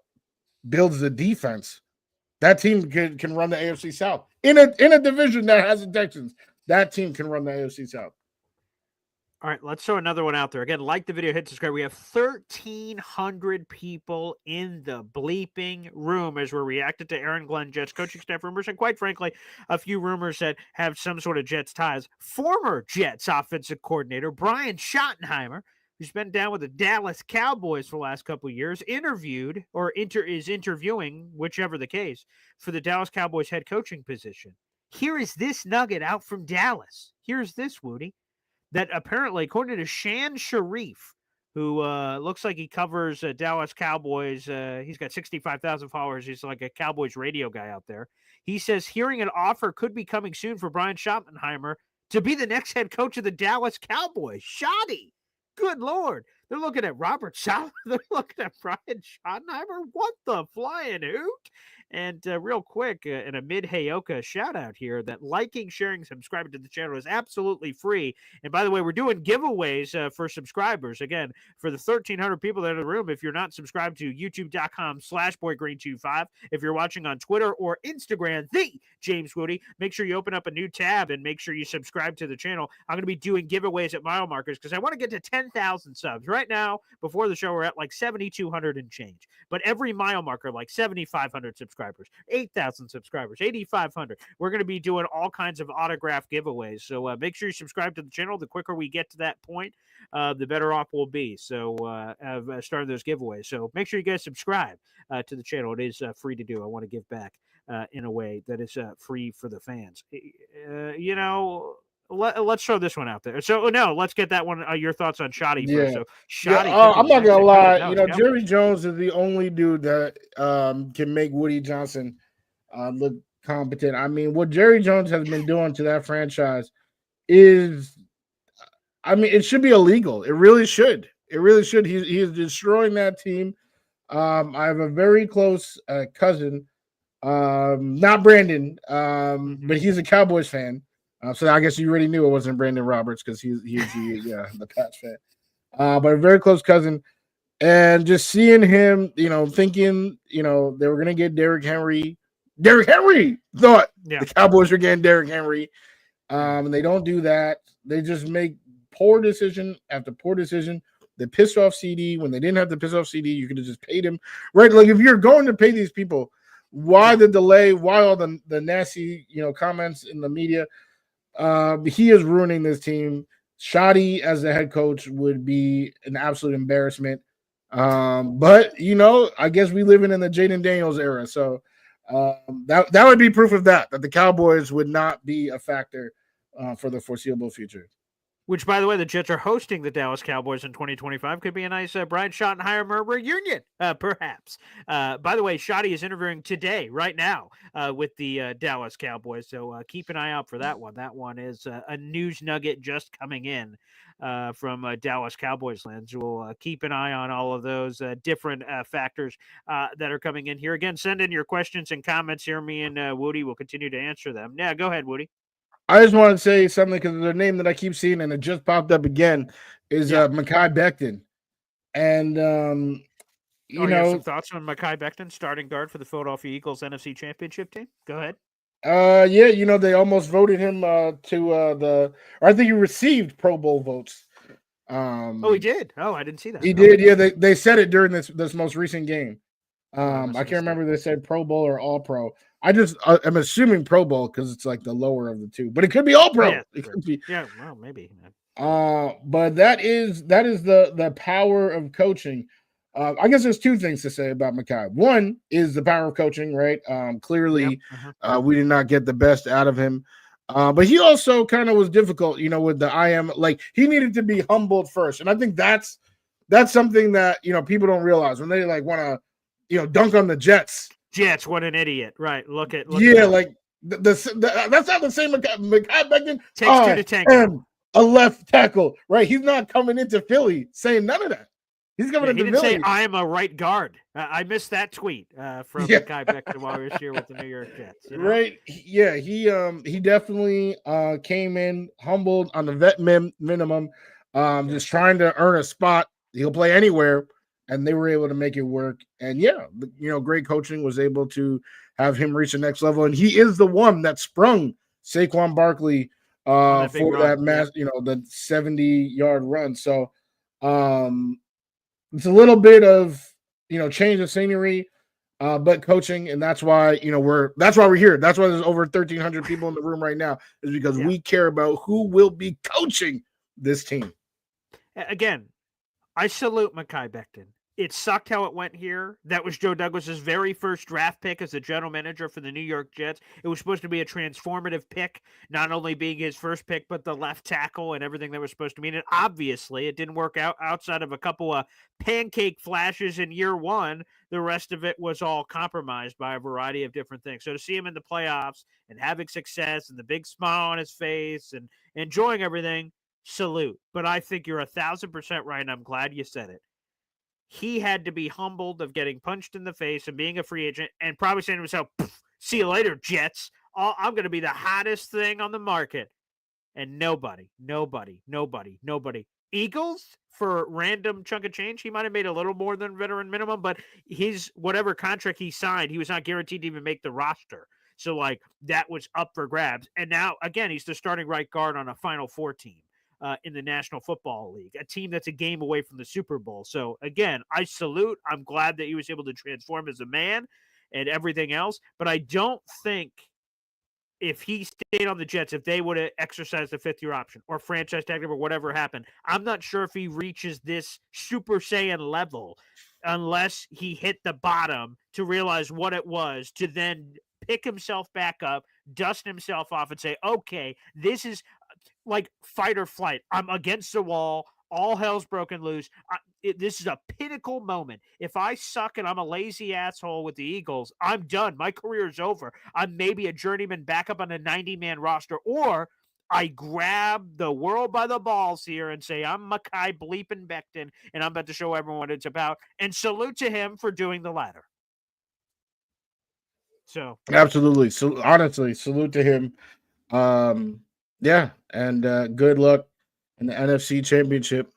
builds the defense. That team can run the AFC South in a division that has the Texans. That team can run the AFC South. All right, let's throw another one out there. Again, like the video, hit subscribe. We have 1,300 people in the bleeping room as we're reacting to Aaron Glenn Jets coaching staff rumors, and quite frankly, a few rumors that have some sort of Jets ties. Former Jets offensive coordinator Brian Schottenheimer, who's been down with the Dallas Cowboys for the last couple of years, is interviewing, whichever the case, for the Dallas Cowboys head coaching position. Here is this nugget out from Dallas. Here's this, Wudi. That apparently, according to Shan Sharif, who looks like he covers Dallas Cowboys, he's got 65,000 followers. He's like a Cowboys radio guy out there. He says hearing an offer could be coming soon for Brian Schottenheimer to be the next head coach of the Dallas Cowboys. Shoddy. Good Lord. They're looking at Robert Saleh. They're looking at Brian Schottenheimer. What the flying hoot? And real quick, in a mid-Heyoka shout-out here, that liking, sharing, subscribing to the channel is absolutely free. And by the way, we're doing giveaways for subscribers. Again, for the 1,300 people that are in the room, if you're not subscribed to youtube.com/boygreen25, if you're watching on Twitter or Instagram, the James Wudi, make sure you open up a new tab and make sure you subscribe to the channel. I'm going to be doing giveaways at mile markers because I want to get to 10,000 subs. Right now, before the show, we're at like 7,200 and change. But every mile marker, like 7,500 subscribers, 8,000 subscribers, 8,500. We're going to be doing all kinds of autograph giveaways. So make sure you subscribe to the channel. The quicker we get to that point, the better off we'll be. So I've started those giveaways. So make sure you guys subscribe to the channel. It is free to do. I want to give back in a way that is free for the fans. Let's throw this one out there. So no, let's get that one. Your thoughts on Shoddy first. So Shoddy, I'm not gonna lie. Jerry Jones is the only dude that can make Woody Johnson look competent. I mean, what Jerry Jones has been doing to that franchise is, it should be illegal. It really should. It really should. He is destroying that team. I have a very close cousin, not Brandon, but he's a Cowboys fan. So I guess you already knew it wasn't Brandon Roberts because he's the Pats fan. But a very close cousin. And just seeing him, thinking, they were going to get Derrick Henry. Derrick Henry thought the Cowboys were getting Derrick Henry. And they don't do that. They just make poor decision after poor decision. They pissed off CD. When they didn't have to piss off CD, you could have just paid him. Right? Like, if you're going to pay these people, why the delay? Why all the nasty, comments in the media? He is ruining this team. Shoddy as the head coach would be an absolute embarrassment. But I guess we live in the Jaden Daniels era, so that would be proof of that the Cowboys would not be a factor for the foreseeable future. Which, by the way, the Jets are hosting the Dallas Cowboys in 2025. Could be a nice Brian Schottenheimer reunion, perhaps. By the way, Shoddy is interviewing today, right now, with the Dallas Cowboys. So keep an eye out for that one. That one is a news nugget just coming in from Dallas Cowboys land. So we'll keep an eye on all of those different factors that are coming in here. Again, send in your questions and comments here. Me and Woody will continue to answer them. Yeah, go ahead, Woody. I just want to say something because the name that I keep seeing and it just popped up again is Mekhi Becton. And, you have some thoughts on Mekhi Becton, starting guard for the Philadelphia Eagles NFC Championship team? Go ahead. They almost voted him I think he received Pro Bowl votes. He did? Oh, I didn't see that. He did, yeah. They said it during this most recent game. I can't remember if they said Pro Bowl or All Pro. I'm assuming Pro Bowl because it's like the lower of the two, but it could be All Pro. Yeah, it could be. Yeah, well, maybe. But that is the power of coaching. I guess there's two things to say about Mekhi. One is the power of coaching, right? Clearly, we did not get the best out of him. But he also kind of was difficult, with the he needed to be humbled first. And I think that's that's something that people don't realize when they like want to dunk on the Jets. Jets, what an idiot! Right? Look at like that's not the same. Mekhi Becton takes two to tango. And a left tackle, right? He's not coming into Philly saying none of that. He's coming into didn't Philly. Say I am a right guard. I missed that tweet from Mekhi Becton while we were here with the New York Jets. Right? Yeah, he definitely came in humbled on the vet minimum, just trying to earn a spot. He'll play anywhere, and they were able to make it work. And great coaching was able to have him reach the next level. And he is the one that sprung Saquon Barkley for that mass, the 70-yard run. So it's a little bit of change of scenery, but coaching, and that's why we're here. That's why there's over 1,300 people in the room right now, is because we care about who will be coaching this team. Again, I salute Mekhi Becton. It sucked how it went here. That was Joe Douglas's very first draft pick as the general manager for the New York Jets. It was supposed to be a transformative pick, not only being his first pick, but the left tackle and everything that was supposed to mean. And obviously, it didn't work out outside of a couple of pancake flashes in year one. The rest of it was all compromised by a variety of different things. So to see him in the playoffs and having success and the big smile on his face and enjoying everything, salute. But I think you're 1,000% right, and I'm glad you said it. He had to be humbled of getting punched in the face and being a free agent and probably saying to himself, see you later, Jets. I'm going to be the hottest thing on the market. And nobody. Eagles, for random chunk of change, he might have made a little more than veteran minimum, but his whatever contract he signed, he was not guaranteed to even make the roster. So, that was up for grabs. And now, again, he's the starting right guard on a Final Four team. In the National Football League, a team that's a game away from the Super Bowl. So, again, I salute. I'm glad that he was able to transform as a man and everything else. But I don't think if he stayed on the Jets, if they would have exercised the fifth-year option or franchise tag him or whatever happened, I'm not sure if he reaches this Super Saiyan level unless he hit the bottom to realize what it was, to then pick himself back up, dust himself off, and say, okay, this is like fight or flight. I'm against the wall. All hell's broken loose. This is a pinnacle moment. If I suck and I'm a lazy asshole with the Eagles, I'm done. My career is over. I'm maybe a journeyman backup on a 90-man roster, or I grab the world by the balls here and say, I'm Mekhi bleeping Becton, and I'm about to show everyone what it's about, and salute to him for doing the latter. So absolutely. So honestly, salute to him. Yeah, and good luck in the NFC Championship.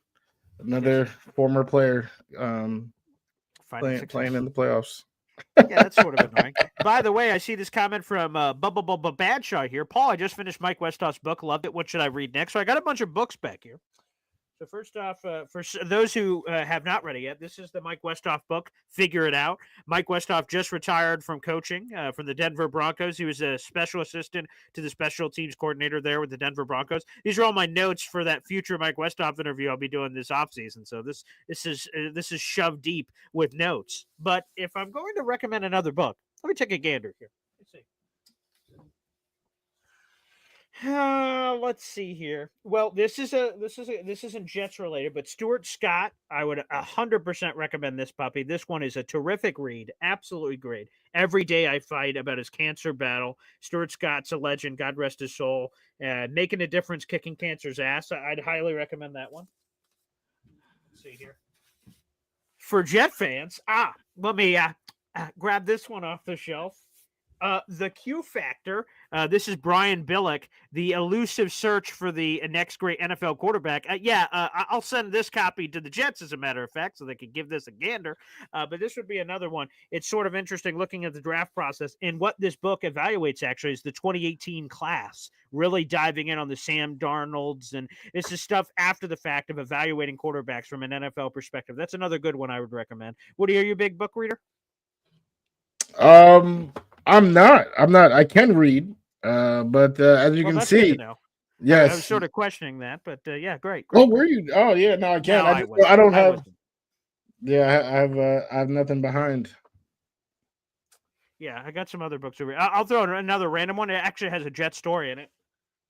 Another former player playing in the playoffs. Yeah, that's sort of annoying. By the way, I see this comment from Bubba Badshaw here. Paul, I just finished Mike Westhoff's book. Loved it. What should I read next? So I got a bunch of books back here. So first off, for those who have not read it yet, this is the Mike Westhoff book, Figure It Out. Mike Westhoff just retired from coaching from the Denver Broncos. He was a special assistant to the special teams coordinator there with the Denver Broncos. These are all my notes for that future Mike Westhoff interview I'll be doing this offseason. So this is shoved deep with notes. But if I'm going to recommend another book, let me take a gander here. Let's see. Let's see here. Well, this isn't Jets related, but Stuart Scott, I would 100% recommend this puppy. This one is a terrific read, absolutely great. Every day I fight about his cancer battle. Stuart Scott's a legend, God rest his soul. Making a difference, kicking cancer's ass. I'd highly recommend that one. Let's see here. For Jet fans, let me grab this one off the shelf. The Q Factor. This is Brian Billick, the elusive search for the next great NFL quarterback. I'll send this copy to the Jets, as a matter of fact, so they can give this a gander. But this would be another one. It's sort of interesting looking at the draft process. And what this book evaluates, actually, is the 2018 class, really diving in on the Sam Darnolds. And this is stuff after the fact of evaluating quarterbacks from an NFL perspective. That's another good one I would recommend. Woody, are you a big book reader? I'm not. I can read, but as you can see, yes, I was sort of questioning that, but yeah, great. Were you? Oh, yeah. No, I can't. No, I don't have. Yeah, I have nothing behind. Yeah, I got some other books over here. I'll throw another random one. It actually has a Jet story in it.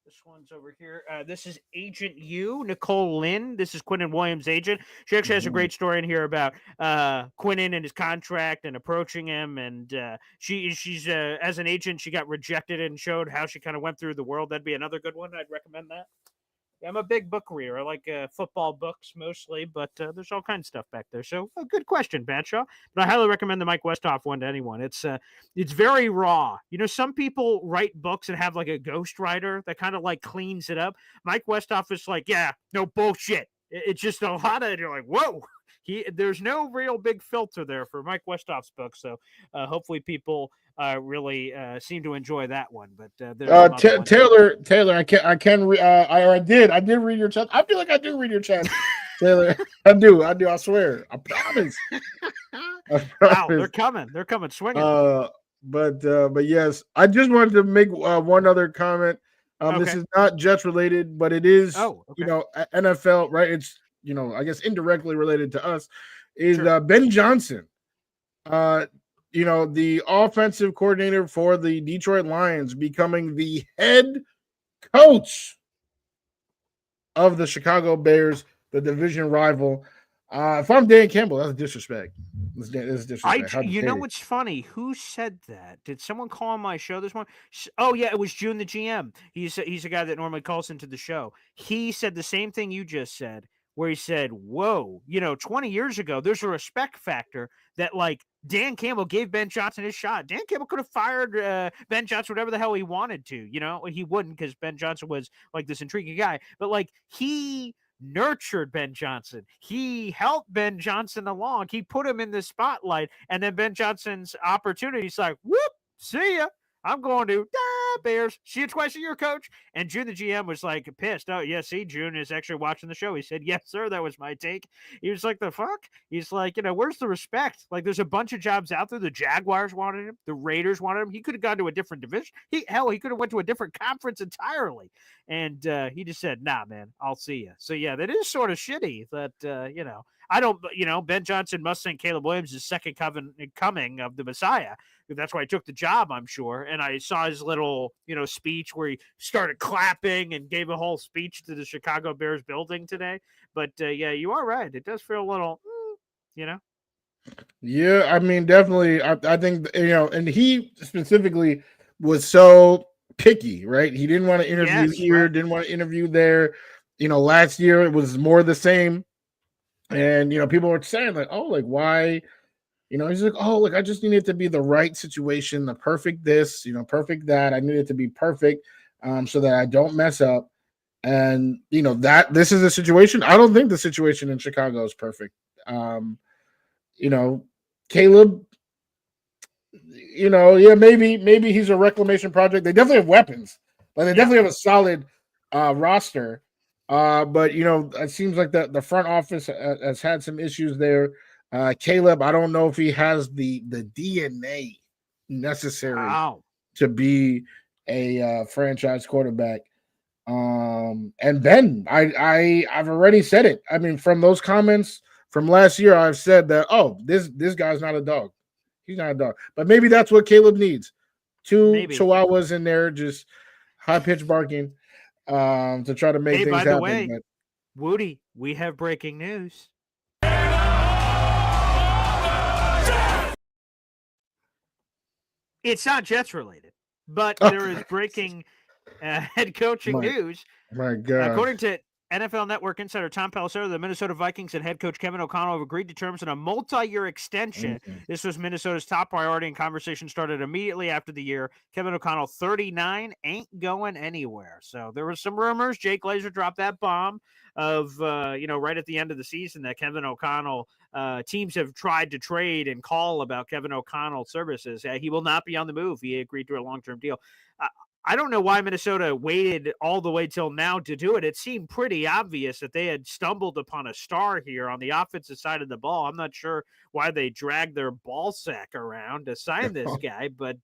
This one's over here. This is Agent U, Nicole Lynn. This is Quinnen Williams' agent. She actually has a great story in here about Quinnen and his contract and approaching him. And she's as an agent, she got rejected and showed how she kind of went through the world. That'd be another good one. I'd recommend that. Yeah, I'm a big book reader. I like football books mostly, but there's all kinds of stuff back there. So, a good question, Batshaw. But I highly recommend the Mike Westhoff one to anyone. It's very raw. You know, some people write books and have like a ghostwriter that kind of like cleans it up. Mike Westhoff is like, yeah, no bullshit. It's just a lot of, you're like, whoa. There's no real big filter there for Mike Westhoff's book. So, hopefully people really seem to enjoy that one. But Taylor, I did read your chat. I feel like I do read your chat, Taylor. I do. I swear. I promise. Wow, they're coming swinging. But yes, I just wanted to make one other comment. Okay. This is not Jets related, but it is, Oh, okay. you know, NFL, right? It's, you know, I guess indirectly related to us. Is Sure. Ben Johnson, you know, the offensive coordinator for the Detroit Lions, becoming the head coach of the Chicago Bears, the division rival. If I'm Dan Campbell, that's disrespect. This is disrespect. You know what's funny? Who said that? Did someone call on my show this morning? Oh yeah, it was June, the GM. He's a guy that normally calls into the show. He said the same thing you just said, where he said, whoa, you know, 20 years ago, there's a respect factor that, like, Dan Campbell gave Ben Johnson his shot. Dan Campbell could have fired Ben Johnson whatever the hell he wanted to. You know, he wouldn't, because Ben Johnson was like this intriguing guy. But like, he nurtured Ben Johnson. He helped Ben Johnson along. He put him in the spotlight. And then Ben Johnson's opportunity's like, whoop, see ya. I'm going to Bears. See you twice a year, coach. And June, the GM, was like pissed. Oh, yeah, see, June is actually watching the show. He said, yes, sir, that was my take. He was like, the fuck? He's like, you know, where's the respect? Like, there's a bunch of jobs out there. The Jaguars wanted him. The Raiders wanted him. He could have gone to a different division. He could have went to a different conference entirely. And he just said, nah, man, I'll see you. So, yeah, that is sort of shitty that, you know, I don't, you know, Ben Johnson must think Caleb Williams is second coming of the Messiah. That's why he took the job, I'm sure. And I saw his little, you know, speech where he started clapping and gave a whole speech to the Chicago Bears building today. But yeah, you are right. It does feel a little, you know. Yeah, I mean, definitely. I think, you know, and he specifically was so picky, right? He didn't want to interview here, right. Didn't want to interview there. You know, last year it was more the same. And, you know, people were saying like, oh, like, why? You know, he's like, oh, look, I just need it to be the right situation, the perfect this, you know, perfect that. I need it to be perfect so that I don't mess up. And, you know, that this is a situation. I don't think the situation in Chicago is perfect. You know, Caleb, you know, yeah, maybe he's a reclamation project. They definitely have weapons. Like, they definitely have a solid roster. But, you know, it seems like the front office has had some issues there. Caleb, I don't know if he has the DNA necessary to be a franchise quarterback. And Ben, I've already said it. I mean, from those comments from last year, I've said that, oh, this guy's not a dog. He's not a dog. But maybe that's what Caleb needs. Two chihuahuas in there, just high-pitched barking to try to make things happen. By the way, Wudi, we have breaking news. It's not Jets related, but there is breaking head coaching news. My God. According to NFL Network insider Tom Pelissero, the Minnesota Vikings and head coach Kevin O'Connell have agreed to terms on a multi-year extension. Mm-hmm. This was Minnesota's top priority, and conversation started immediately after the year. Kevin O'Connell, 39, ain't going anywhere. So there was some rumors. Jake Glazer dropped that bomb of, you know, right at the end of the season that Kevin O'Connell, teams have tried to trade and call about Kevin O'Connell's services. He will not be on the move. He agreed to a long-term deal. I don't know why Minnesota waited all the way till now to do it. It seemed pretty obvious that they had stumbled upon a star here on the offensive side of the ball. I'm not sure why they dragged their ball sack around to sign this guy, but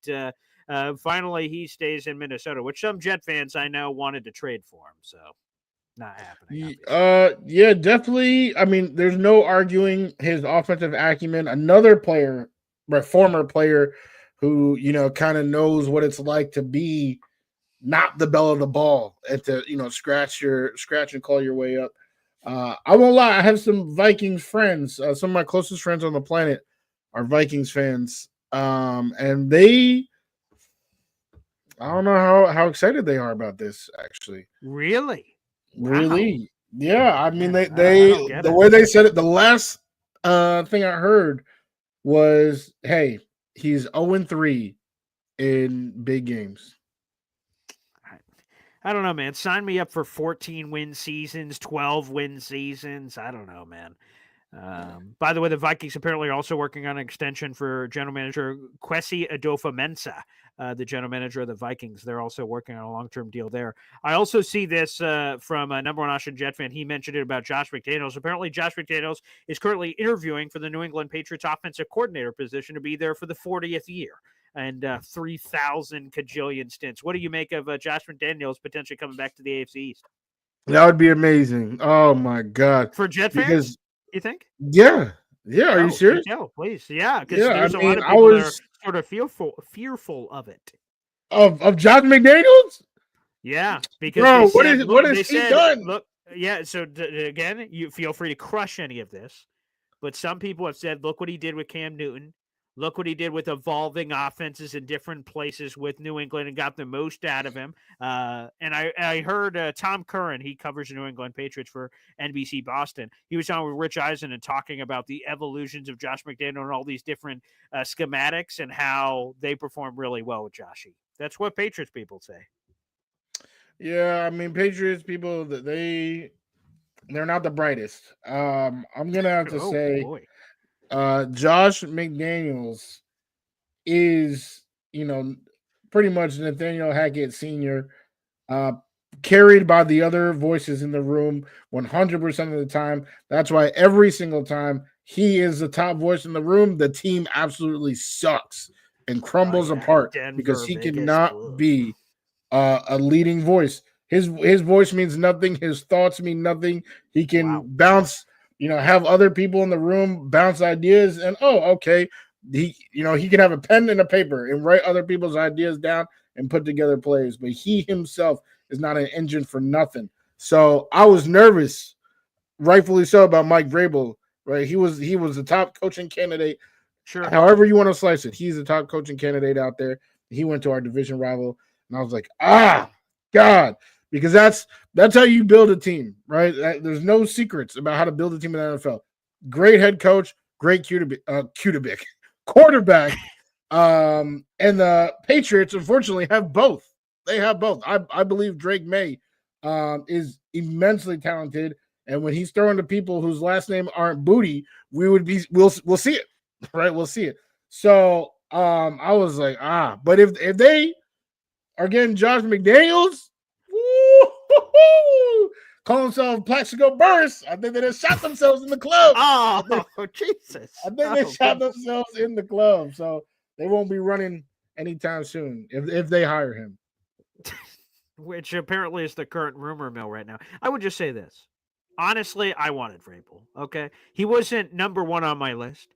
finally he stays in Minnesota, which some Jet fans I know wanted to trade for him. So not happening. Yeah, definitely. I mean, there's no arguing his offensive acumen. Another player, former player, who, you know, kind of knows what it's like to be not the bell of the ball and to scratch and call your way up. I won't lie, I have some Vikings friends. Some of my closest friends on the planet are Vikings fans, and they, I don't know how excited they are about this. Actually, Really? Wow. really, yeah. I mean, Man, they I don't get the it. way they said it. The last thing I heard was, "Hey, he's 0-3 in big games." I don't know, man. Sign me up for 14 win seasons, 12 win seasons. I don't know, man. By the way, the Vikings apparently are also working on an extension for general manager Kwesi Adofo-Mensah, the general manager of the Vikings. They're also working on a long-term deal there. I also see this from a number one Washington Jet fan. He mentioned it about Josh McDaniels. Apparently, Josh McDaniels is currently interviewing for the New England Patriots offensive coordinator position to be there for the 40th year and 3,000 cajillion stints. What do you make of Josh McDaniels potentially coming back to the AFC East? That would be amazing. Oh my god! For Jet fans, Because you think? yeah. Are you serious? Detail, please. Yeah, because Yeah, there's I a mean, lot of I people that are was sort of fearful of it. of Josh McDaniels. Yeah, because Bro, they said, look, what has they he said, done? look, yeah. So again, you feel free to crush any of this, but some people have said, look what he did with Cam Newton. Look what he did with evolving offenses in different places with New England and got the most out of him. And I heard Tom Curran, he covers the New England Patriots for NBC Boston. He was on with Rich Eisen and talking about the evolutions of Josh McDaniel and all these different schematics and how they perform really well with Joshy. That's what Patriots people say. Yeah, I mean, Patriots people that they're not the brightest. I'm gonna have to say, boy. Josh McDaniels is pretty much Nathaniel Hackett Sr. Uh, carried by the other voices in the room 100% of the time. That's why every single time he is the top voice in the room, the team absolutely sucks and crumbles apart because he cannot be a leading voice. His voice means nothing. His thoughts mean nothing. He can bounce, have other people in the room bounce ideas, and okay, he can have a pen and a paper and write other people's ideas down and put together plays. But he himself is not an engine for nothing. So I was nervous, rightfully so, about Mike Vrabel. Right, he was the top coaching candidate. Sure. However you want to slice it, he's the top coaching candidate out there. He went to our division rival. And I was like, God, because that's how you build a team, right? There's no secrets about how to build a team in the NFL. Great head coach, great quarterback. And the Patriots, unfortunately, have both. They have both. I believe Drake May is immensely talented. And when he's throwing to people whose last name aren't Booty, we'll see it, right? We'll see it. So I was like, but if they are getting Josh McDaniels, call himself Plaxico Burress, I think they just shot themselves in the club. Oh, Jesus. I think they shot themselves in the club. So they won't be running anytime soon if they hire him. Which apparently is the current rumor mill right now. I would just say this. Honestly, I wanted Vrabel, okay? He wasn't number one on my list.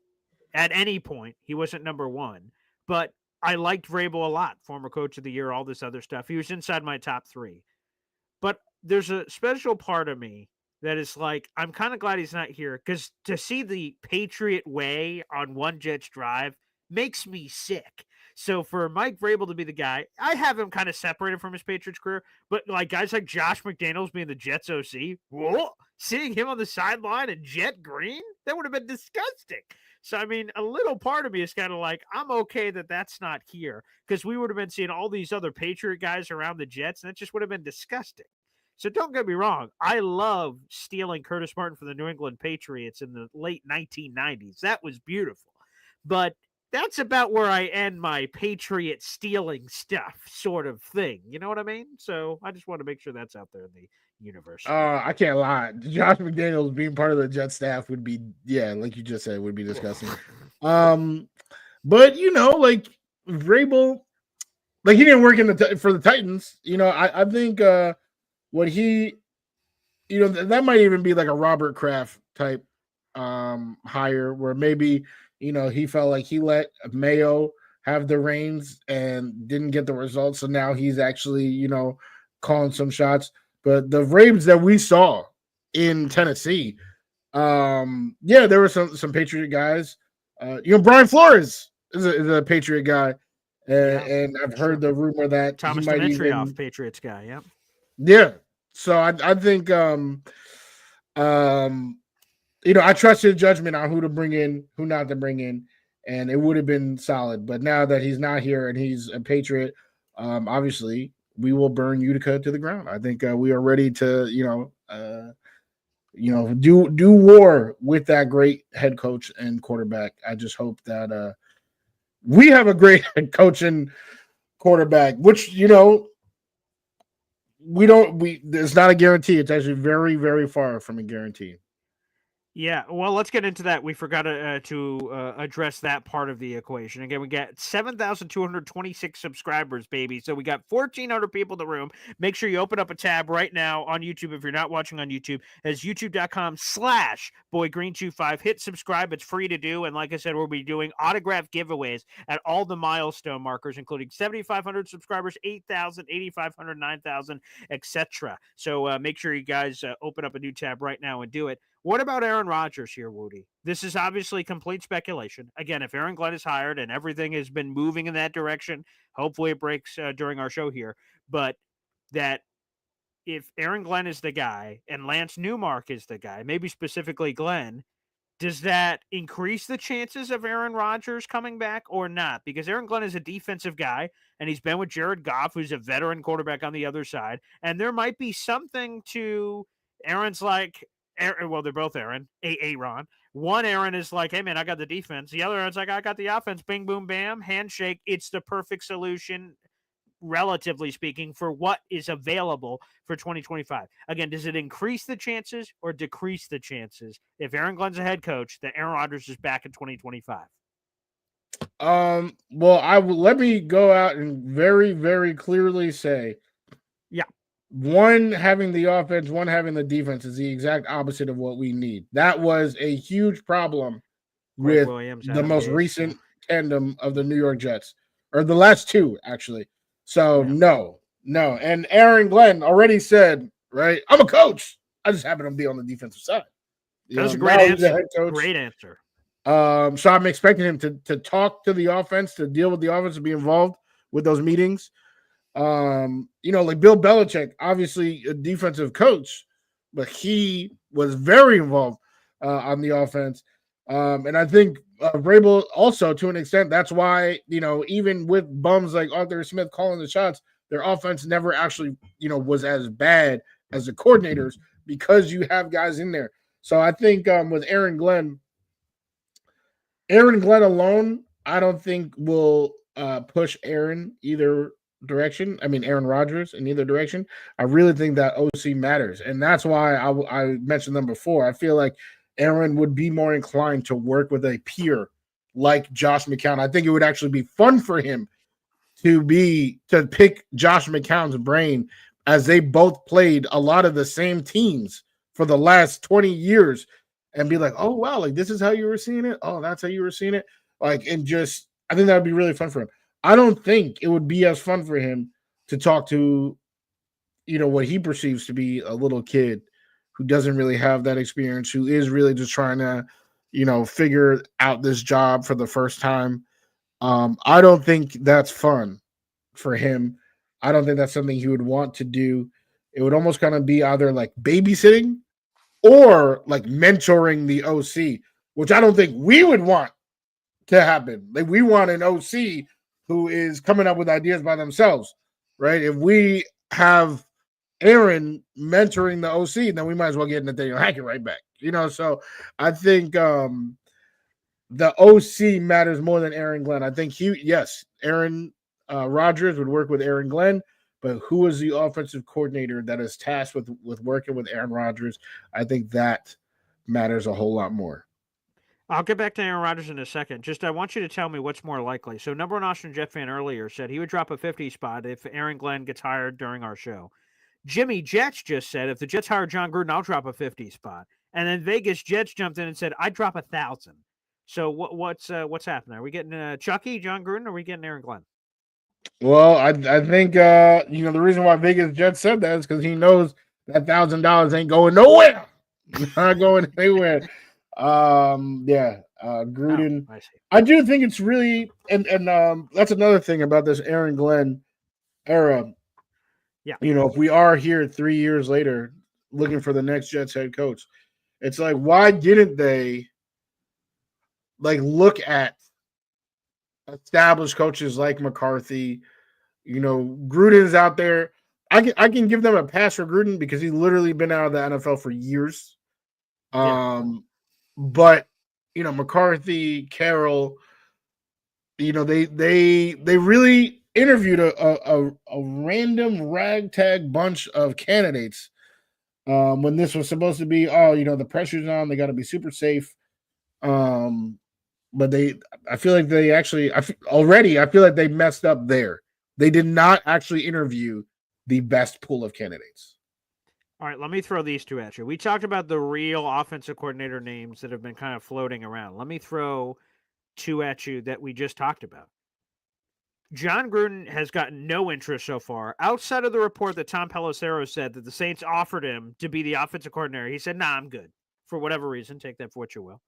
At any point, he wasn't number one. But I liked Vrabel a lot. Former coach of the year, all this other stuff. He was inside my top 3. But there's a special part of me that is like, I'm kind of glad he's not here because to see the Patriot way on one Jets drive makes me sick. So for Mike Vrabel to be the guy, I have him kind of separated from his Patriots career, but like guys like Josh McDaniels being the Jets OC, seeing him on the sideline and Jet Green, that would have been disgusting. So, I mean, a little part of me is kind of like, I'm okay that that's not here because we would have been seeing all these other Patriot guys around the Jets, and that just would have been disgusting. So don't get me wrong. I love stealing Curtis Martin from the New England Patriots in the late 1990s. That was beautiful. But that's about where I end my Patriot stealing stuff sort of thing. You know what I mean? So I just want to make sure that's out there in the universe. I can't lie. Josh McDaniels being part of the Jet staff would be, like you just said, would be disgusting. But like Vrabel, like he didn't work for the Titans. I think what he, that might even be like a Robert Kraft type hire where maybe he felt like he let Mayo have the reins and didn't get the results. So now he's actually, calling some shots. But the Ravens that we saw in Tennessee, there were some Patriot guys. Brian Flores is a Patriot guy. And I've heard the rumor that Thomas he might Dimitrioff, Patriots guy. Yep. Yeah. So I think I trust his judgment on who to bring in, who not to bring in, and it would have been solid. But now that he's not here and he's a Patriot, obviously we will burn Utica to the ground. I think we are ready to, do war with that great head coach and quarterback. I just hope that we have a great head coach and quarterback, which it's not a guarantee. It's actually very, very far from a guarantee. Yeah, well, let's get into that. We forgot to address that part of the equation. Again, we got 7,226 subscribers, baby. So we got 1,400 people in the room. Make sure you open up a tab right now on YouTube if you're not watching on YouTube. It's youtube.com/boygreen25. Hit subscribe. It's free to do. And like I said, we'll be doing autograph giveaways at all the milestone markers, including 7,500 subscribers, 8,000, 8,500, 9,000, etc. So make sure you guys open up a new tab right now and do it. What about Aaron Rodgers here, Wudi? This is obviously complete speculation. Again, if Aaron Glenn is hired and everything has been moving in that direction, hopefully it breaks during our show here. But that if Aaron Glenn is the guy and Lance Newmark is the guy, maybe specifically Glenn, does that increase the chances of Aaron Rodgers coming back or not? Because Aaron Glenn is a defensive guy, and he's been with Jared Goff, who's a veteran quarterback on the other side. And there might be something to Aaron's like, well, they're both Aaron, Aaron. One Aaron is like, hey, man, I got the defense. The other Aaron's like, I got the offense. Bing, boom, bam, handshake. It's the perfect solution, relatively speaking, for what is available for 2025. Again, does it increase the chances or decrease the chances if Aaron Glenn's a head coach that Aaron Rodgers is back in 2025? Well, let me go out and very, very clearly say, one having the offense, one having the defense is the exact opposite of what we need. That was a huge problem with the most recent tandem of the New York Jets, or the last two, actually. So, no. And Aaron Glenn already said, right, I'm a coach. I just happen to be on the defensive side. That was a great answer. Great answer. So I'm expecting him to talk to the offense, to deal with the offense, to be involved with those meetings. Like Bill Belichick, obviously a defensive coach, but he was very involved on the offense. And I think Vrabel also, to an extent, that's why, even with bums like Arthur Smith calling the shots, their offense never actually, was as bad as the coordinators, because you have guys in there. So I think with Aaron Glenn alone, I don't think will push Aaron either direction. I mean, Aaron Rodgers in either direction. I really think that OC matters. And that's why I mentioned them before. I feel like Aaron would be more inclined to work with a peer like Josh McCown. I think it would actually be fun for him to pick Josh McCown's brain, as they both played a lot of the same teams for the last 20 years, and be like, oh, wow, like this is how you were seeing it. Oh, that's how you were seeing it. I think that would be really fun for him. I don't think it would be as fun for him to talk to, what he perceives to be a little kid who doesn't really have that experience, who is really just trying to, figure out this job for the first time. I don't think that's fun for him. I don't think that's something he would want to do. It would almost kind of be either like babysitting or like mentoring the OC, which I don't think we would want to happen. Like, we want an OC who is coming up with ideas by themselves, right? If we have Aaron mentoring the OC, then we might as well get Nathaniel Hackett right back. So I think the OC matters more than Aaron Glenn. I think Aaron Rodgers would work with Aaron Glenn, but who is the offensive coordinator that is tasked with working with Aaron Rodgers? I think that matters a whole lot more. I'll get back to Aaron Rodgers in a second. Just I want you to tell me what's more likely. So, number one Austin Jet fan earlier said he would drop a 50 spot if Aaron Glenn gets hired during our show. Jimmy Jets just said if the Jets hire John Gruden, I'll drop a 50 spot. And then Vegas Jets jumped in and said I'd drop 1,000. So what's happening? Are we getting Chucky, John Gruden, or are we getting Aaron Glenn? Well, I think the reason why Vegas Jets said that is because he knows that $1,000 ain't going nowhere. Not going anywhere. Gruden. Oh, I see. I do think it's really and that's another thing about this Aaron Glenn era. Yeah. If we are here 3 years later looking for the next Jets head coach, it's like, why didn't they look at established coaches like McCarthy? Gruden's out there. I can give them a pass for Gruden because he's literally been out of the NFL for years. But McCarthy, Carroll, they really interviewed a random ragtag bunch of candidates when this was supposed to be, the pressure's on, they got to be super safe. But I feel like they messed up there. They did not actually interview the best pool of candidates. All right, let me throw these two at you. We talked about the real offensive coordinator names that have been kind of floating around. Let me throw two at you that we just talked about. John Gruden has gotten no interest so far, outside of the report that Tom Pelissero said that the Saints offered him to be the offensive coordinator. He said, nah, I'm good. For whatever reason, take that for what you will.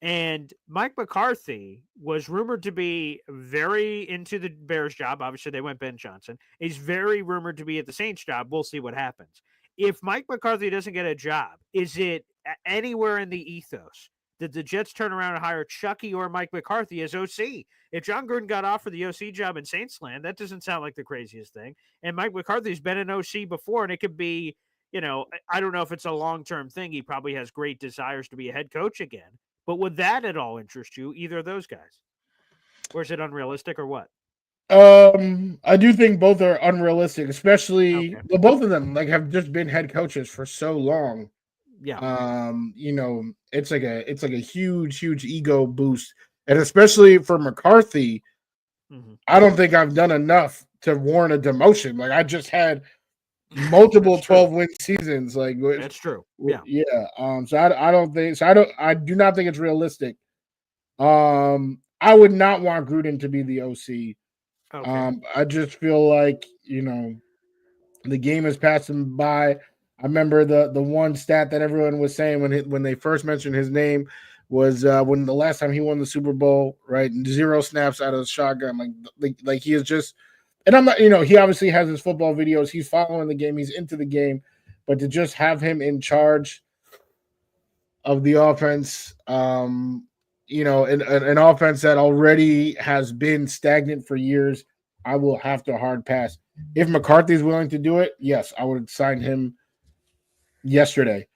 And Mike McCarthy was rumored to be very into the Bears job. Obviously, they went Ben Johnson. He's very rumored to be at the Saints job. We'll see what happens. If Mike McCarthy doesn't get a job, is it anywhere in the ethos that the Jets turn around and hire Chucky or Mike McCarthy as OC? If John Gruden got offered the OC job in Saints land, that doesn't sound like the craziest thing. And Mike McCarthy's been an OC before, and it could be, I don't know if it's a long-term thing. He probably has great desires to be a head coach again. But would that at all interest you, either of those guys? Or is it unrealistic or what? I do think both are unrealistic, especially both of them have just been head coaches for so long. Yeah. It's like a huge ego boost. And especially for McCarthy, I don't think I've done enough to warrant a demotion. I just had multiple 12-win seasons. That's true. Yeah. So I do not think it's realistic. I would not want Gruden to be the OC. Okay. I just feel like the game has passed him by. I remember the one stat that everyone was saying when they first mentioned his name was when the last time he won the Super Bowl, right? 0 snaps out of the shotgun. Like he is just. And I'm not, he obviously has his football videos. He's following the game. He's into the game. But to just have him in charge of the offense, an offense that already has been stagnant for years, I will have to hard pass. If McCarthy's willing to do it, yes, I would sign him yesterday.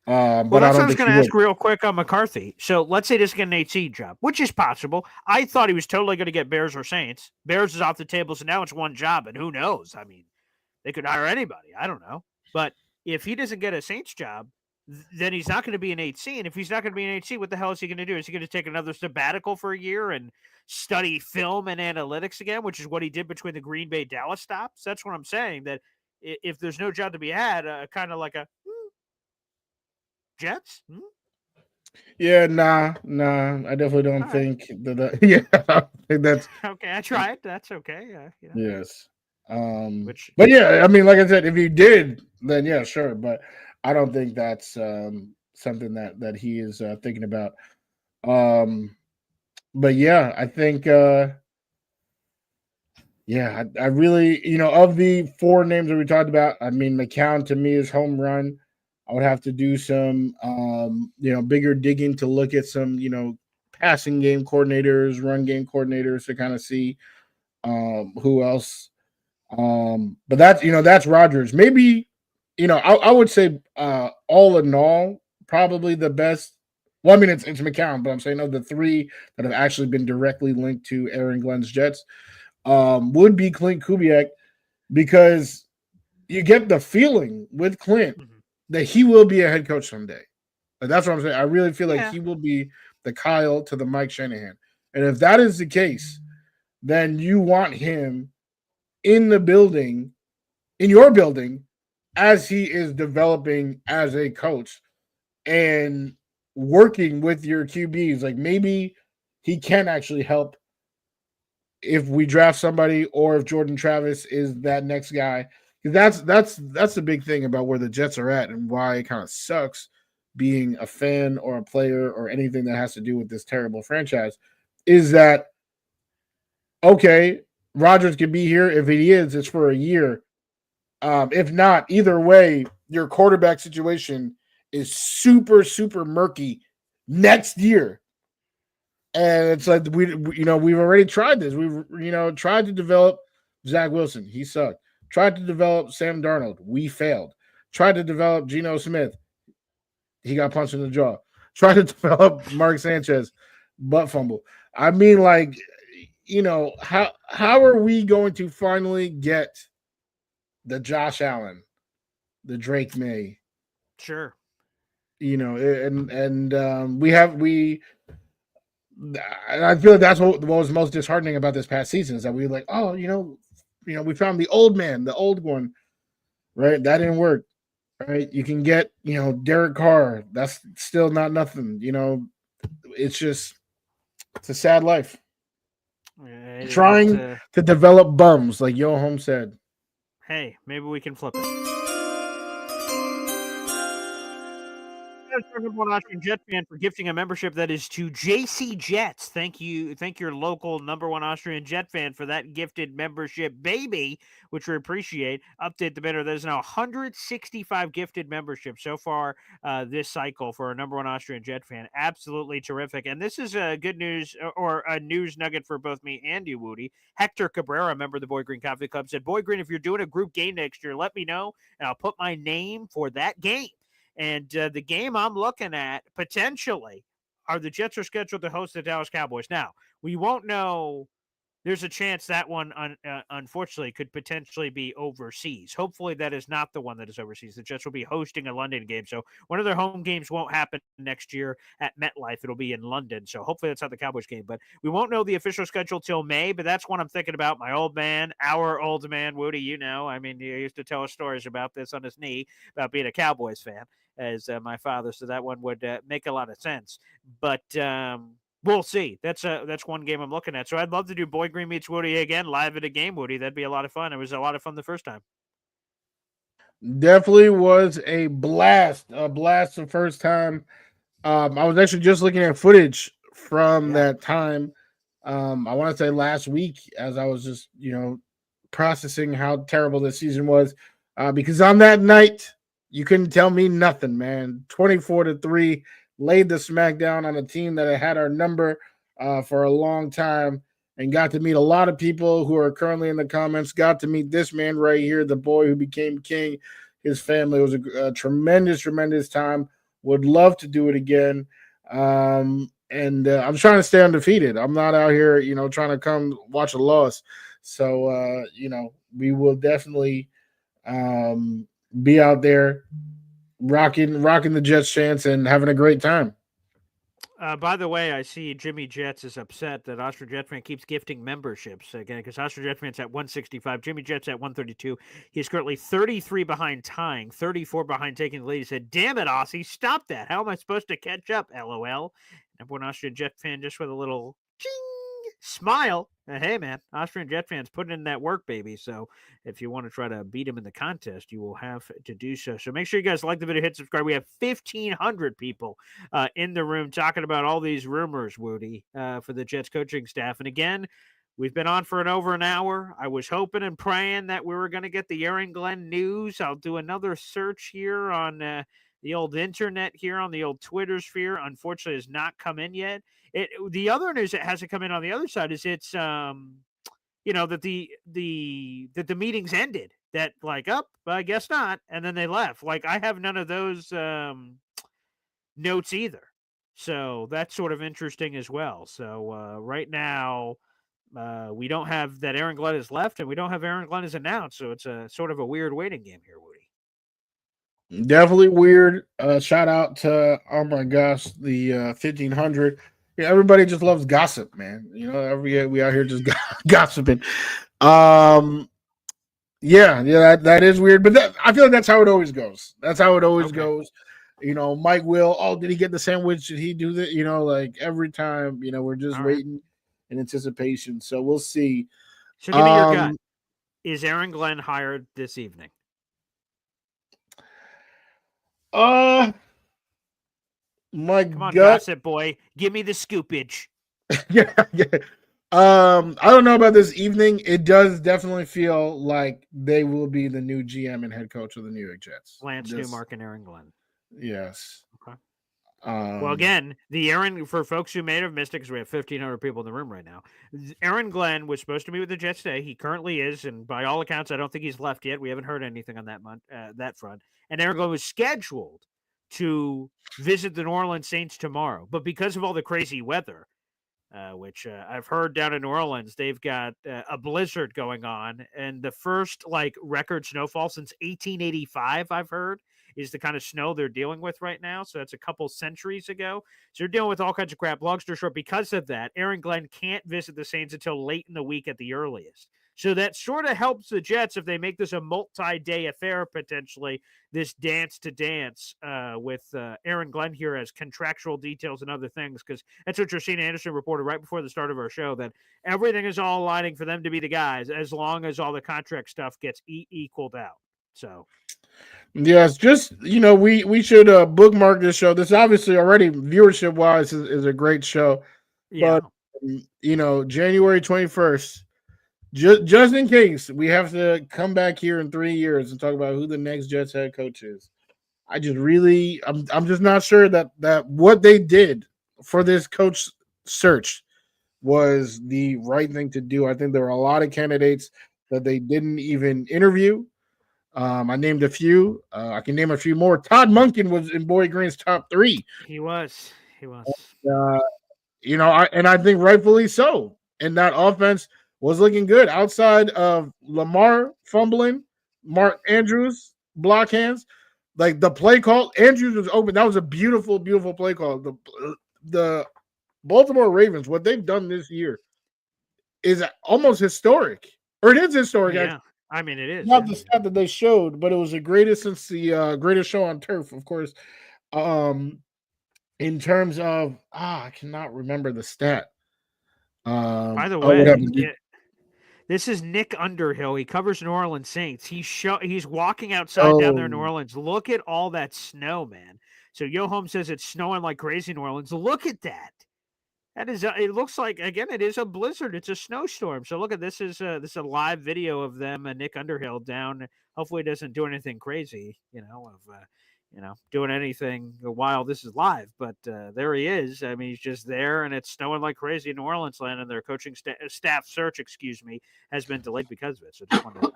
But that's I don't what I was think going to ask real quick on McCarthy. So let's say this get an 8 job, which is possible. I thought he was totally going to get Bears or Saints. Bears is off the table, so now it's one job, and who knows? I mean, they could hire anybody. I don't know. But if he doesn't get a Saints job, then he's not going to be an 8C. And if he's not going to be an 8C, what the hell is he going to do? Is he going to take another sabbatical for a year and study film and analytics again, which is what he did between the Green Bay Dallas stops? That's what I'm saying, that if there's no job to be had, kind of like a Jets? Yeah, nah. I definitely don't think that. I think that's okay. I tried. That's okay. Yes. But yeah, I mean, like I said, if he did, then yeah, sure. But I don't think that's something that he is thinking about. But yeah, I think. I really, of the 4 names that we talked about, I mean, McCown to me is home run. I would have to do some, bigger digging to look at some, passing game coordinators, run game coordinators to kind of see who else. But that's Rodgers. Maybe, I would say all in all, probably the best. Well, I mean, it's McCown, but I'm saying of the 3 that have actually been directly linked to Aaron Glenn's Jets, would be Clint Kubiak, because you get the feeling with Clint that he will be a head coach someday. That's what I'm saying. I really feel like he will be the Kyle to the Mike Shanahan. And if that is the case, then you want him in the building, in your building, as he is developing as a coach. And working with your QBs. Like maybe he can actually help if we draft somebody or if Jordan Travis is that next guy. That's the big thing about where the Jets are at and why it kind of sucks being a fan or a player or anything that has to do with this terrible franchise is that okay, Rodgers can be here. If he is, it's for a year. If not, either way, your quarterback situation is super, super murky next year. And it's like we've already tried this. We've tried to develop Zach Wilson. He sucked. Tried to develop Sam Darnold. We failed. Tried to develop Geno Smith. He got punched in the jaw. Tried to develop Mark Sanchez. Butt fumble. I mean, like, how are we going to finally get the Josh Allen, the Drake May? Sure. And I feel like that's what was most disheartening about this past season is that we were like, oh, we found the old man, the old one, right? That didn't work, right? You can get, Derek Carr. That's still not nothing. It's a sad life. Trying to develop bums, like Yo Home said. Hey, maybe we can flip it. Number one Austrian Jet fan for gifting a membership that is to JC Jets. Thank you. Thank your local number one Austrian Jet fan for that gifted membership, baby, which we appreciate. Update the bidder. There's now 165 gifted memberships so far this cycle for a number one Austrian Jet fan. Absolutely terrific. And this is good news or a news nugget for both me and you, Wudi. Hector Cabrera, member of the Boy Green Coffee Club, said, Boy Green, if you're doing a group game next year, let me know, and I'll put my name for that game. And the game I'm looking at potentially are the Jets are scheduled to host the Dallas Cowboys. Now, we won't know. There's a chance that one, unfortunately, could potentially be overseas. Hopefully, that is not the one that is overseas. The Jets will be hosting a London game. So one of their home games won't happen next year at MetLife. It'll be in London. So hopefully that's not the Cowboys game. But we won't know the official schedule till May. But that's one I'm thinking about. My old man, our old man, Woody, I mean, he used to tell us stories about this on his knee, about being a Cowboys fan, as my father. So that one would make a lot of sense. But we'll see. That's one game I'm looking at. So I'd love to do Boy Green meets Woody again live at a game, Woody. That'd be a lot of fun. It was a lot of fun the first time. Definitely was a blast. A blast the first time. I was actually just looking at footage from that time. I want to say last week as I was just, processing how terrible this season was. Because on that night, you couldn't tell me nothing, man. 24-3. Laid the smackdown on a team that had our number for a long time and got to meet a lot of people who are currently in the comments, got to meet this man right here, the boy who became king, his family. It was a tremendous, tremendous time. Would love to do it again. And I'm trying to stay undefeated. I'm not out here, trying to come watch a loss. So, we will definitely be out there rocking the Jets chants and having a great time. By the way, I see Jimmy Jets is upset that Austrian Jet fan keeps gifting memberships again because Austrian Jet fan's at 165, Jimmy Jets at 132. He's currently 33 behind tying, 34 behind taking the lead. He said, "Damn it, Aussie, stop that! How am I supposed to catch up?" LOL. And one Austrian Jet fan just with a little ching smile. Hey, man, Austrian Jet fans putting in that work, baby. So if you want to try to beat him in the contest, you will have to do so. So make sure you guys like the video, hit subscribe. We have 1,500 people in the room talking about all these rumors, Woody, for the Jets coaching staff. And again, we've been on for over an hour. I was hoping and praying that we were going to get the Aaron Glenn news. I'll do another search here on the old internet here on the old Twitter sphere. Unfortunately, has not come in yet. The other news that hasn't come in on the other side is it's that the meetings ended. That like, I guess not, and then they left. Like I have none of those notes either. So that's sort of interesting as well. So right now, we don't have that Aaron Glenn is left, and we don't have Aaron Glenn is announced. So it's a sort of a weird waiting game here, Woody. Definitely weird. Shout out to, oh my gosh, the 1,500. Yeah, everybody just loves gossip, man. We out here just gossiping. Yeah, that is weird, but I feel like that's how it always goes. That's how it always goes. Mike will. Oh, did he get the sandwich? Did he do that? Like every time. We're just All right. waiting in anticipation. So we'll see. So give me your gut. Is Aaron Glenn hired this evening? My Come on, gut. gossip boy. Give me the scoopage. Yeah. I don't know about this evening. It does definitely feel like they will be the new GM and head coach of the New York Jets. Lance Newmark and Aaron Glenn. Yes. Okay. Well, again, for folks who may have missed it, because we have 1,500 people in the room right now, Aaron Glenn was supposed to be with the Jets today. He currently is, and by all accounts, I don't think he's left yet. We haven't heard anything on that front. And Aaron Glenn was scheduled to visit the New Orleans Saints tomorrow, but because of all the crazy weather, which I've heard down in New Orleans, they've got a blizzard going on, and the first record snowfall since 1885, I've heard, is the kind of snow they're dealing with right now. So that's a couple centuries ago. So they're dealing with all kinds of crap. Long story short, because of that, Aaron Glenn can't visit the Saints until late in the week at the earliest. So that sort of helps the Jets if they make this a multi-day affair, potentially, this dance to dance with Aaron Glenn here as contractual details and other things, because that's what Josina Anderson reported right before the start of our show, that everything is all aligning for them to be the guys as long as all the contract stuff gets equaled out. So, yes, just, we should bookmark this show. This obviously already viewership-wise is a great show. yeah. But, January 21st, just in case we have to come back here in 3 years and talk about who the next Jets head coach is. I'm just not sure that what they did for this coach search was the right thing to do. I think there were a lot of candidates that they didn't even interview. I named a few. I can name a few more. Todd Monken was in Boyd Green's top 3. He was. I think rightfully so. And that offense was looking good outside of Lamar fumbling, Mark Andrews block hands. Like the play call, Andrews was open. That was a beautiful, beautiful play call. The Baltimore Ravens, what they've done this year is almost historic. Or it is historic. Yeah. Actually. I mean, it is. Not the stat that they showed, but it was the greatest since the greatest show on turf, of course. In terms of I cannot remember the stat. By the way, this is Nick Underhill. He covers New Orleans Saints. He's walking outside down there in New Orleans. Look at all that snow, man. So Yo Home says it's snowing like crazy in New Orleans. Look at that. That is. It looks like, again, it is a blizzard. It's a snowstorm. So look at this. Is a live video of them and Nick Underhill down. Hopefully, it doesn't do anything crazy. Doing anything while this is live. But there he is. I mean, he's just there, and it's snowing like crazy in New Orleans land, and their coaching staff search, has been delayed because of it. So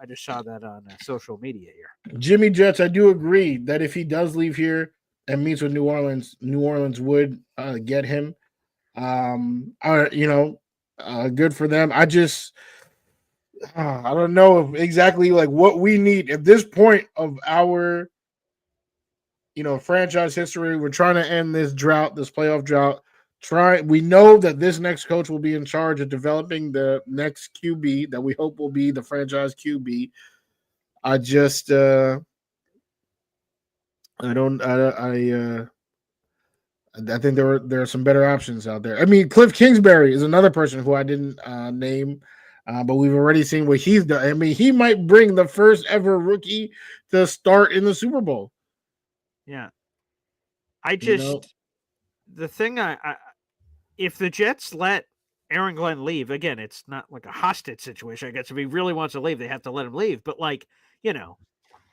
I just saw that on social media here. Jimmy Jets, I do agree that if he does leave here and meets with New Orleans would get him. Good for them. I don't know exactly like what we need at this point of our franchise history. We're trying to end this playoff drought. We know that this next coach will be in charge of developing the next QB that we hope will be the franchise QB. I think there are some better options out there. I mean, Cliff Kingsbury is another person who I didn't name, but we've already seen what he's done. I mean, he might bring the first ever rookie to start in the Super Bowl. Yeah. The thing if the Jets let Aaron Glenn leave, again, it's not like a hostage situation. I guess if he really wants to leave, they have to let him leave. But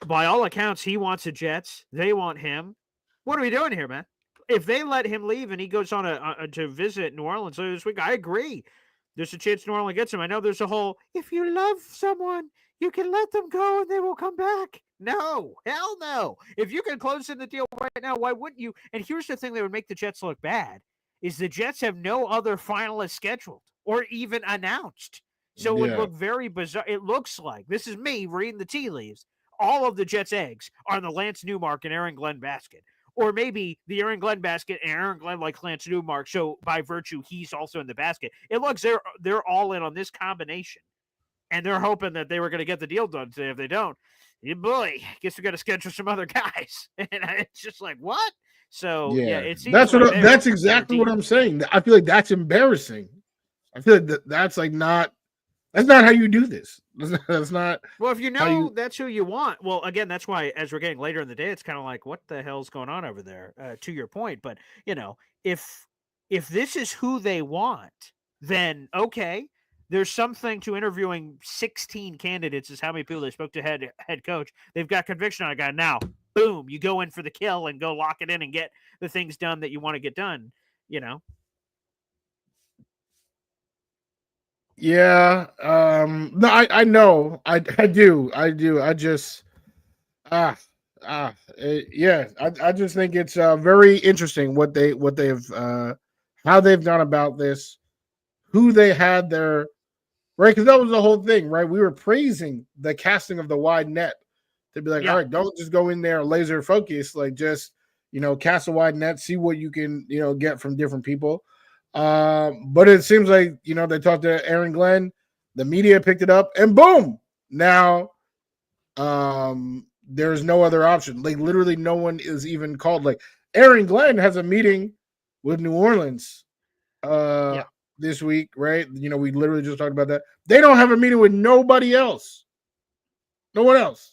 by all accounts, he wants the Jets. They want him. What are we doing here, man? If they let him leave and he goes on to visit New Orleans this week, I agree. There's a chance New Orleans gets him. I know there's a whole, if you love someone, you can let them go and they will come back. No, hell no. If you can close in the deal right now, why wouldn't you? And here's the thing that would make the Jets look bad is the Jets have no other finalists scheduled or even announced. So it would look very bizarre. It looks like, this is me reading the tea leaves, all of the Jets' eggs are in the Lance Newmark and Aaron Glenn basket. Or maybe the Aaron Glenn basket and Aaron Glenn like Lance Newmark, so by virtue, he's also in the basket. It looks they're all in on this combination. And they're hoping that they were going to get the deal done today. If they don't, yeah, boy, guess we got to schedule some other guys. And it's just like, what? So yeah, it seems that's exactly what I'm saying. I feel like that's embarrassing. I feel like that's not how you do this. That's not Well, if you how know you. that's who you want, well, again, that's why as we're getting later in the day, it's kind of like, what the hell's going on over there? To your point, but if this is who they want, then okay, there's something to interviewing 16 candidates. Is how many people they spoke to head coach. They've got conviction on a guy now. Boom, you go in for the kill and go lock it in and get the things done that you want to get done. Yeah. No, I know. I do. I just yeah. I just think it's very interesting what they've how they've gone about this, who they had there, right? Because that was the whole thing, right? We were praising the casting of the wide net to be like, all right, don't just go in there laser focus, like just cast a wide net, see what you can get from different people. But it seems like they talked to Aaron Glenn, the media picked it up, and boom, now there's no other option. Like literally, no one is even called. Like Aaron Glenn has a meeting with New Orleans this week, right? We literally just talked about that. They don't have a meeting with nobody else, no one else.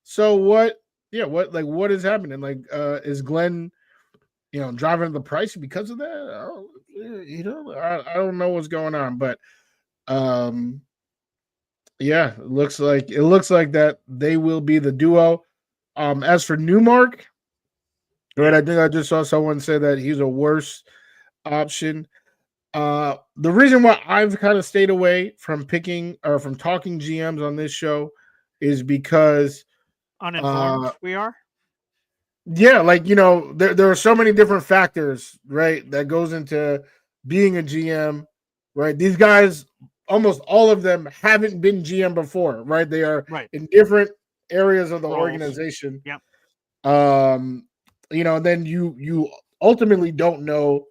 So what? Yeah, what is happening? Like, is Glenn driving the price because of that? I don't know what's going on, but yeah, it looks like that they will be the duo. As for Newmark, right? I think I just saw someone say that he's a worse option. The reason why I've kind of stayed away from picking or from talking GMs on this show is because uninformed we are. Yeah, like there are so many different factors, right, that goes into being a GM, right? These guys, almost all of them, haven't been GM before, right? They are in different areas of the organization. Yep. Then you ultimately don't know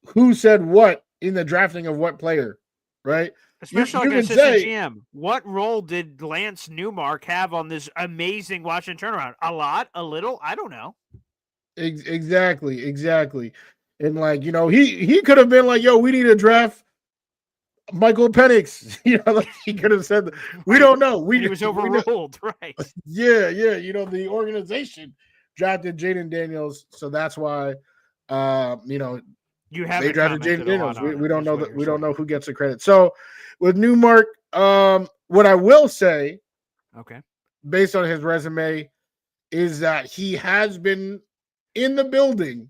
who said what in the drafting of what player, right? Especially like an assistant GM. What role did Lance Newmark have on this amazing Washington turnaround? A lot? A little? I don't know. Exactly. And like, he could have been like, yo, we need to draft Michael Penix. Like he could have said, we don't know. He was overruled, right? Yeah. The organization drafted Jaden Daniels, so that's why you have they drafted Jaden Daniels. We don't know that. We don't know who gets the credit. So with Newmark, what I will say, okay, based on his resume, is that he has been in the building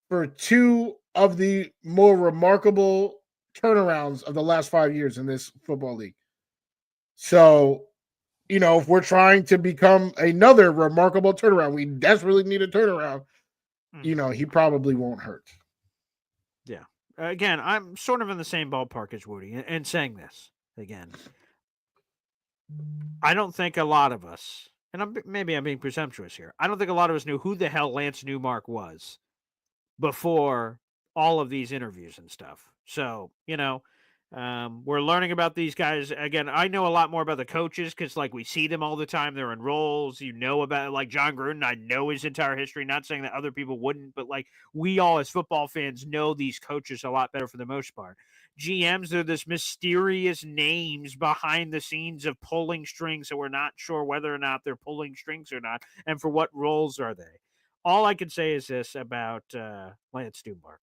for two of the more remarkable turnarounds of the last 5 years in this football league. So, if we're trying to become another remarkable turnaround, we desperately need a turnaround. He probably won't hurt. Yeah. Again, I'm sort of in the same ballpark as Wudi, and saying this again. I don't think a lot of us, and maybe I'm being presumptuous here, I don't think a lot of us knew who the hell Lance Newmark was before all of these interviews and stuff. So, we're learning about these guys. Again, I know a lot more about the coaches because, like, we see them all the time. They're in roles. About, like, John Gruden. I know his entire history. Not saying that other people wouldn't, but, like, we all as football fans know these coaches a lot better for the most part. GMs are this mysterious names behind the scenes of pulling strings, so we're not sure whether or not they're pulling strings or not, and for what roles are they. All I can say is this about Lance Newmark.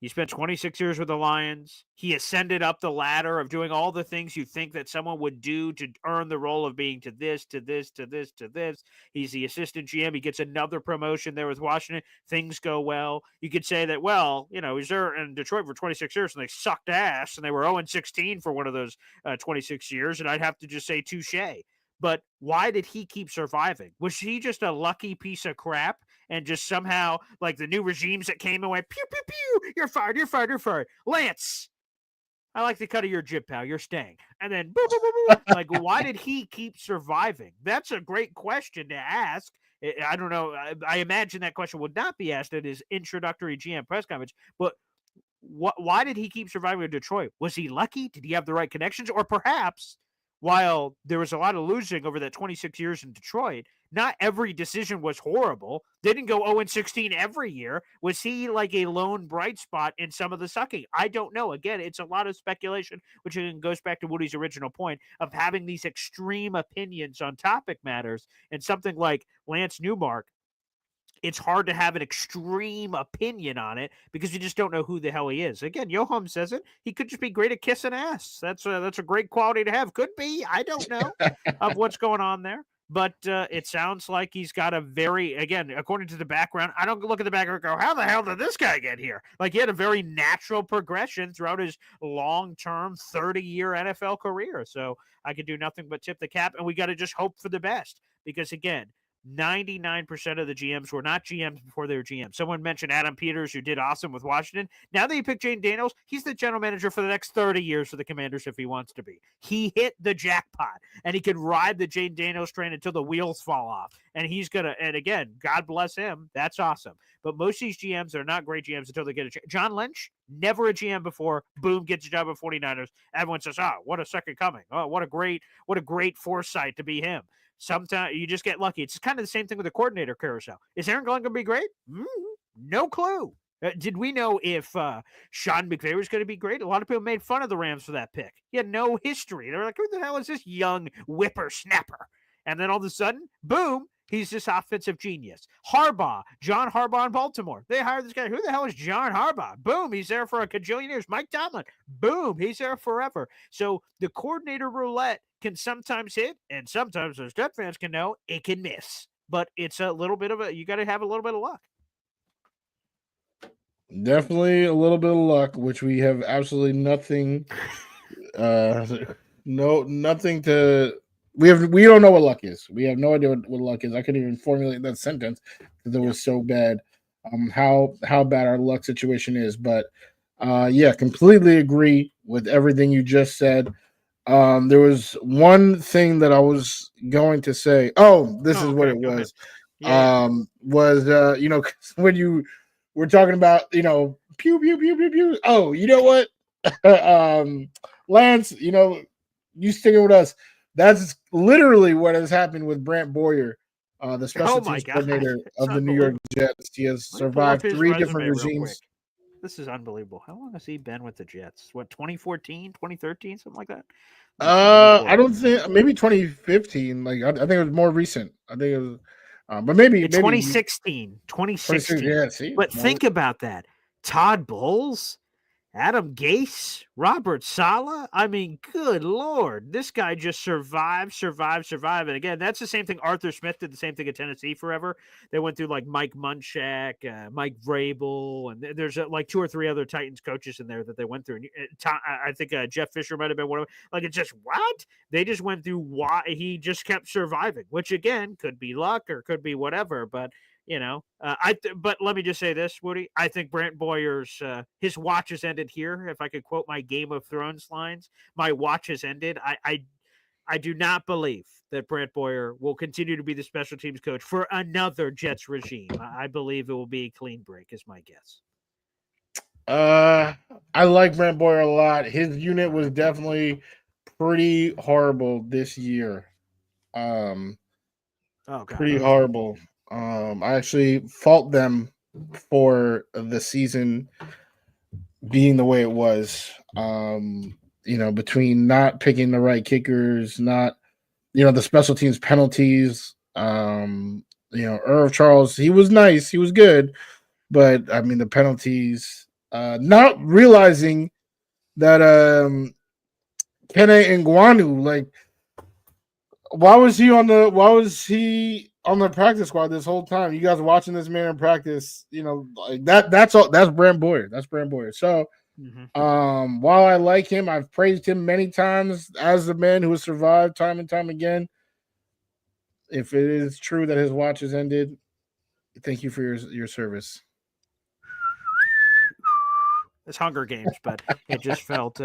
He spent 26 years with the Lions. He ascended up the ladder of doing all the things you think that someone would do to earn the role of being to this, to this, to this, to this. He's the assistant GM. He gets another promotion there with Washington. Things go well. You could say that, well, he's there in Detroit for 26 years and they sucked ass and they were 0-16 for one of those 26 years. And I'd have to just say touche. But why did he keep surviving? Was he just a lucky piece of crap? And just somehow, like the new regimes that came and went, pew, pew, pew, you're fired. Lance, I like the cut of your jib, pal. You're staying. And then, boo, boo, boo, boo. Like, why did he keep surviving? That's a great question to ask. I don't know. I imagine that question would not be asked at his introductory GM press conference. But why did he keep surviving in Detroit? Was he lucky? Did he have the right connections? Or perhaps while there was a lot of losing over that 26 years in Detroit, not every decision was horrible. They didn't go 0-16 every year. Was he like a lone bright spot in some of the sucking? I don't know. Again, it's a lot of speculation, which again goes back to Woody's original point of having these extreme opinions on topic matters. And something like Lance Newmark, it's hard to have an extreme opinion on it because you just don't know who the hell he is. Again, Yoham says it. He could just be great at kissing ass. That's a great quality to have. Could be. I don't know of what's going on there. But it sounds like he's got a very, again, according to the background, I don't look at the background and go, how the hell did this guy get here? Like, he had a very natural progression throughout his long-term 30-year NFL career. So I could do nothing but tip the cap, and we got to just hope for the best because, again, 99% of the GMs were not GMs before they were GMs. Someone mentioned Adam Peters, who did awesome with Washington. Now that you pick Jane Daniels, he's the general manager for the next 30 years for the Commanders if he wants to be. He hit the jackpot, and he can ride the Jane Daniels train until the wheels fall off. And he's going to, and again, God bless him. That's awesome. But most of these GMs are not great GMs until they get a chance. John Lynch, never a GM before. Boom, gets a job at 49ers. Everyone says, oh, what a second coming. Oh, what a great foresight to be him. Sometimes you just get lucky. It's kind of the same thing with the coordinator carousel. Is Aaron Glenn going to be great? No clue. Did we know if Sean McVay was going to be great? A lot of people made fun of the Rams for that pick. He had no history. They were like, who the hell is this young whippersnapper? And then all of a sudden, boom, he's this offensive genius. John Harbaugh in Baltimore. They hired this guy. Who the hell is John Harbaugh? Boom, he's there for a cajillion years. Mike Tomlin. Boom, he's there forever. So the coordinator roulette can sometimes hit, and sometimes those Jet fans can know it can miss. But it's a little bit of you got to have a little bit of luck. Definitely a little bit of luck, which we have absolutely nothing. Nothing to. We don't know what luck is. We have no idea what luck is. I couldn't even formulate that sentence because it was so bad. How bad our luck situation is, but yeah, completely agree with everything you just said. There was one thing that I was going to say. Oh, this is what it was. When you were talking about, pew pew pew pew pew. Oh, you know what? Lance, you sticking with us. That's literally what has happened with Brant Boyer, the special teams coordinator of the New York Jets. He has survived 3 different regimes. This is unbelievable. How long has he been with the Jets? What, 2014, 2013, something like that? I don't think, maybe 2015. Like I think it was more recent. I think it was, but maybe 2016. 2016. Yeah, see, but think about that. Todd Bowles, Adam Gase, Robert Saleh. I mean, good Lord. This guy just survived. And again, that's the same thing Arthur Smith did, the same thing at Tennessee forever. They went through like Mike Munchak, Mike Vrabel, and there's like 2 or 3 other Titans coaches in there that they went through. And I think Jeff Fisher might have been one of them. Like, it's just what? They just went through why he just kept surviving, which again could be luck or could be whatever, but but let me just say this, Woody. I think Brant Boyer's his watch has ended here. If I could quote my Game of Thrones lines, my watch has ended. I do not believe that Brant Boyer will continue to be the special teams coach for another Jets regime. I believe it will be a clean break, is my guess. I like Brant Boyer a lot. His unit was definitely pretty horrible this year. Pretty horrible. I actually fault them for the season being the way it was. Between not picking the right kickers, not, the special teams penalties. Irv Charles, he was nice, he was good, but I mean the penalties. Not realizing that Kene Nguanu, like, why was he on the practice squad this whole time? You guys watching this man in practice, like that's all. That's Brant Boyer. So, while I like him, I've praised him many times as the man who has survived time and time again. If it is true that his watch has ended, thank you for your service. It's Hunger Games, but it just felt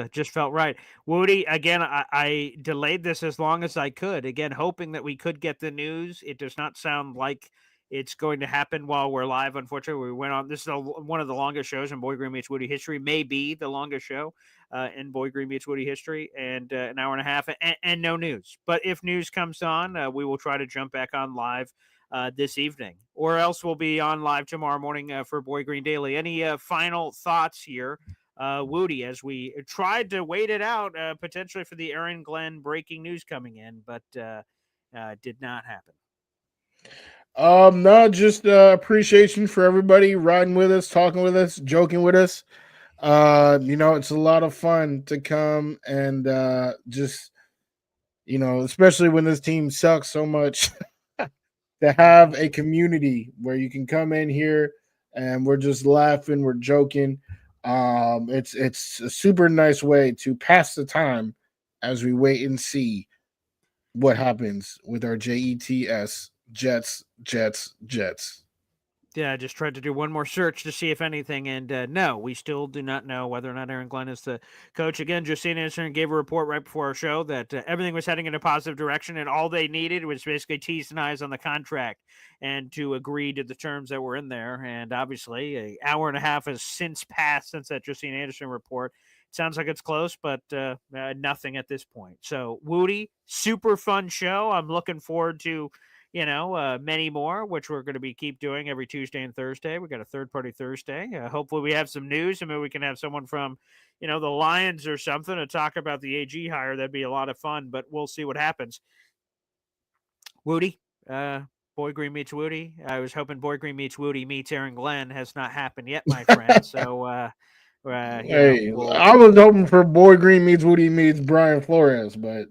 right. Woody, again, I delayed this as long as I could. Again, hoping that we could get the news. It does not sound like it's going to happen while we're live. Unfortunately, we went on. This is one of the longest shows in Boy Green Meets Woody history. Maybe the longest show in Boy Green Meets Woody history, and an hour and a half, and no news. But if news comes on, we will try to jump back on live this evening, or else we'll be on live tomorrow morning for Boy Green Daily. Any final thoughts here, Woody, as we tried to wait it out potentially for the Aaron Glenn breaking news coming in, but did not happen. No, just appreciation for everybody riding with us, talking with us, joking with us. It's a lot of fun to come and just, especially when this team sucks so much, to have a community where you can come in here and we're just laughing, we're joking. It's a super nice way to pass the time as we wait and see what happens with our Jets. Yeah, I just tried to do one more search to see if anything, and no, we still do not know whether or not Aaron Glenn is the coach. Again, Justine Anderson gave a report right before our show that everything was heading in a positive direction, and all they needed was basically T's and I's on the contract and to agree to the terms that were in there. And obviously, an hour and a half has since passed since that Justine Anderson report. It sounds like it's close, but nothing at this point. So, Woody, super fun show. I'm looking forward to many more, which we're going to keep doing every Tuesday and Thursday. We got a third party Thursday. Hopefully we have some news. I mean, we can have someone from, the Lions or something to talk about the AG hire. That'd be a lot of fun, but we'll see what happens. Woody, Boy Green Meets Woody. I was hoping Boy Green Meets Woody meets Aaron Glenn. Has not happened yet, my friend. So, I was hoping for Boy Green Meets Woody meets Brian Flores, but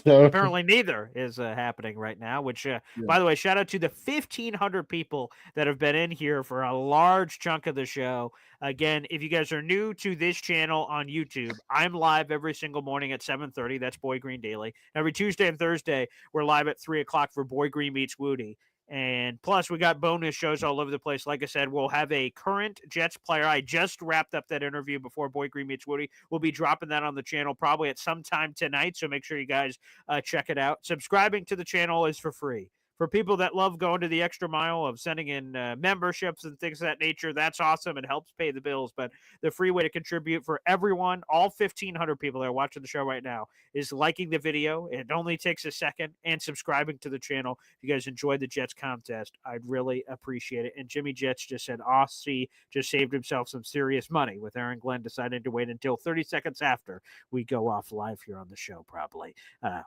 so apparently neither is happening right now, which by the way, shout out to the 1,500 people that have been in here for a large chunk of the show. Again, if you guys are new to this channel on YouTube, I'm live every single morning at 7:30. That's Boy Green Daily. Every Tuesday and Thursday, we're live at 3 o'clock for Boy Green Meets Woody. And plus, we got bonus shows all over the place. Like I said, we'll have a current Jets player. I just wrapped up that interview before Boy Green Meets Woody. We'll be dropping that on the channel probably at some time tonight. So make sure you guys check it out. Subscribing to the channel is for free. For people that love going to the extra mile of sending in memberships and things of that nature, that's awesome. It helps pay the bills. But the free way to contribute for everyone, all 1,500 people that are watching the show right now, is liking the video. It only takes a second, and subscribing to the channel. If you guys enjoyed the Jets contest, I'd really appreciate it. And Jimmy Jets just said Aussie just saved himself some serious money with Aaron Glenn deciding to wait until 30 seconds after we go off live here on the show, probably,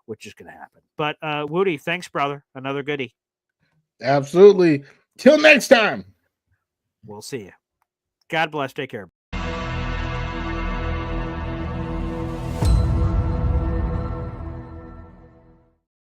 which is going to happen. But Woody, thanks, brother. Another goodie. Absolutely. Till next time. We'll see you. God bless. Take care.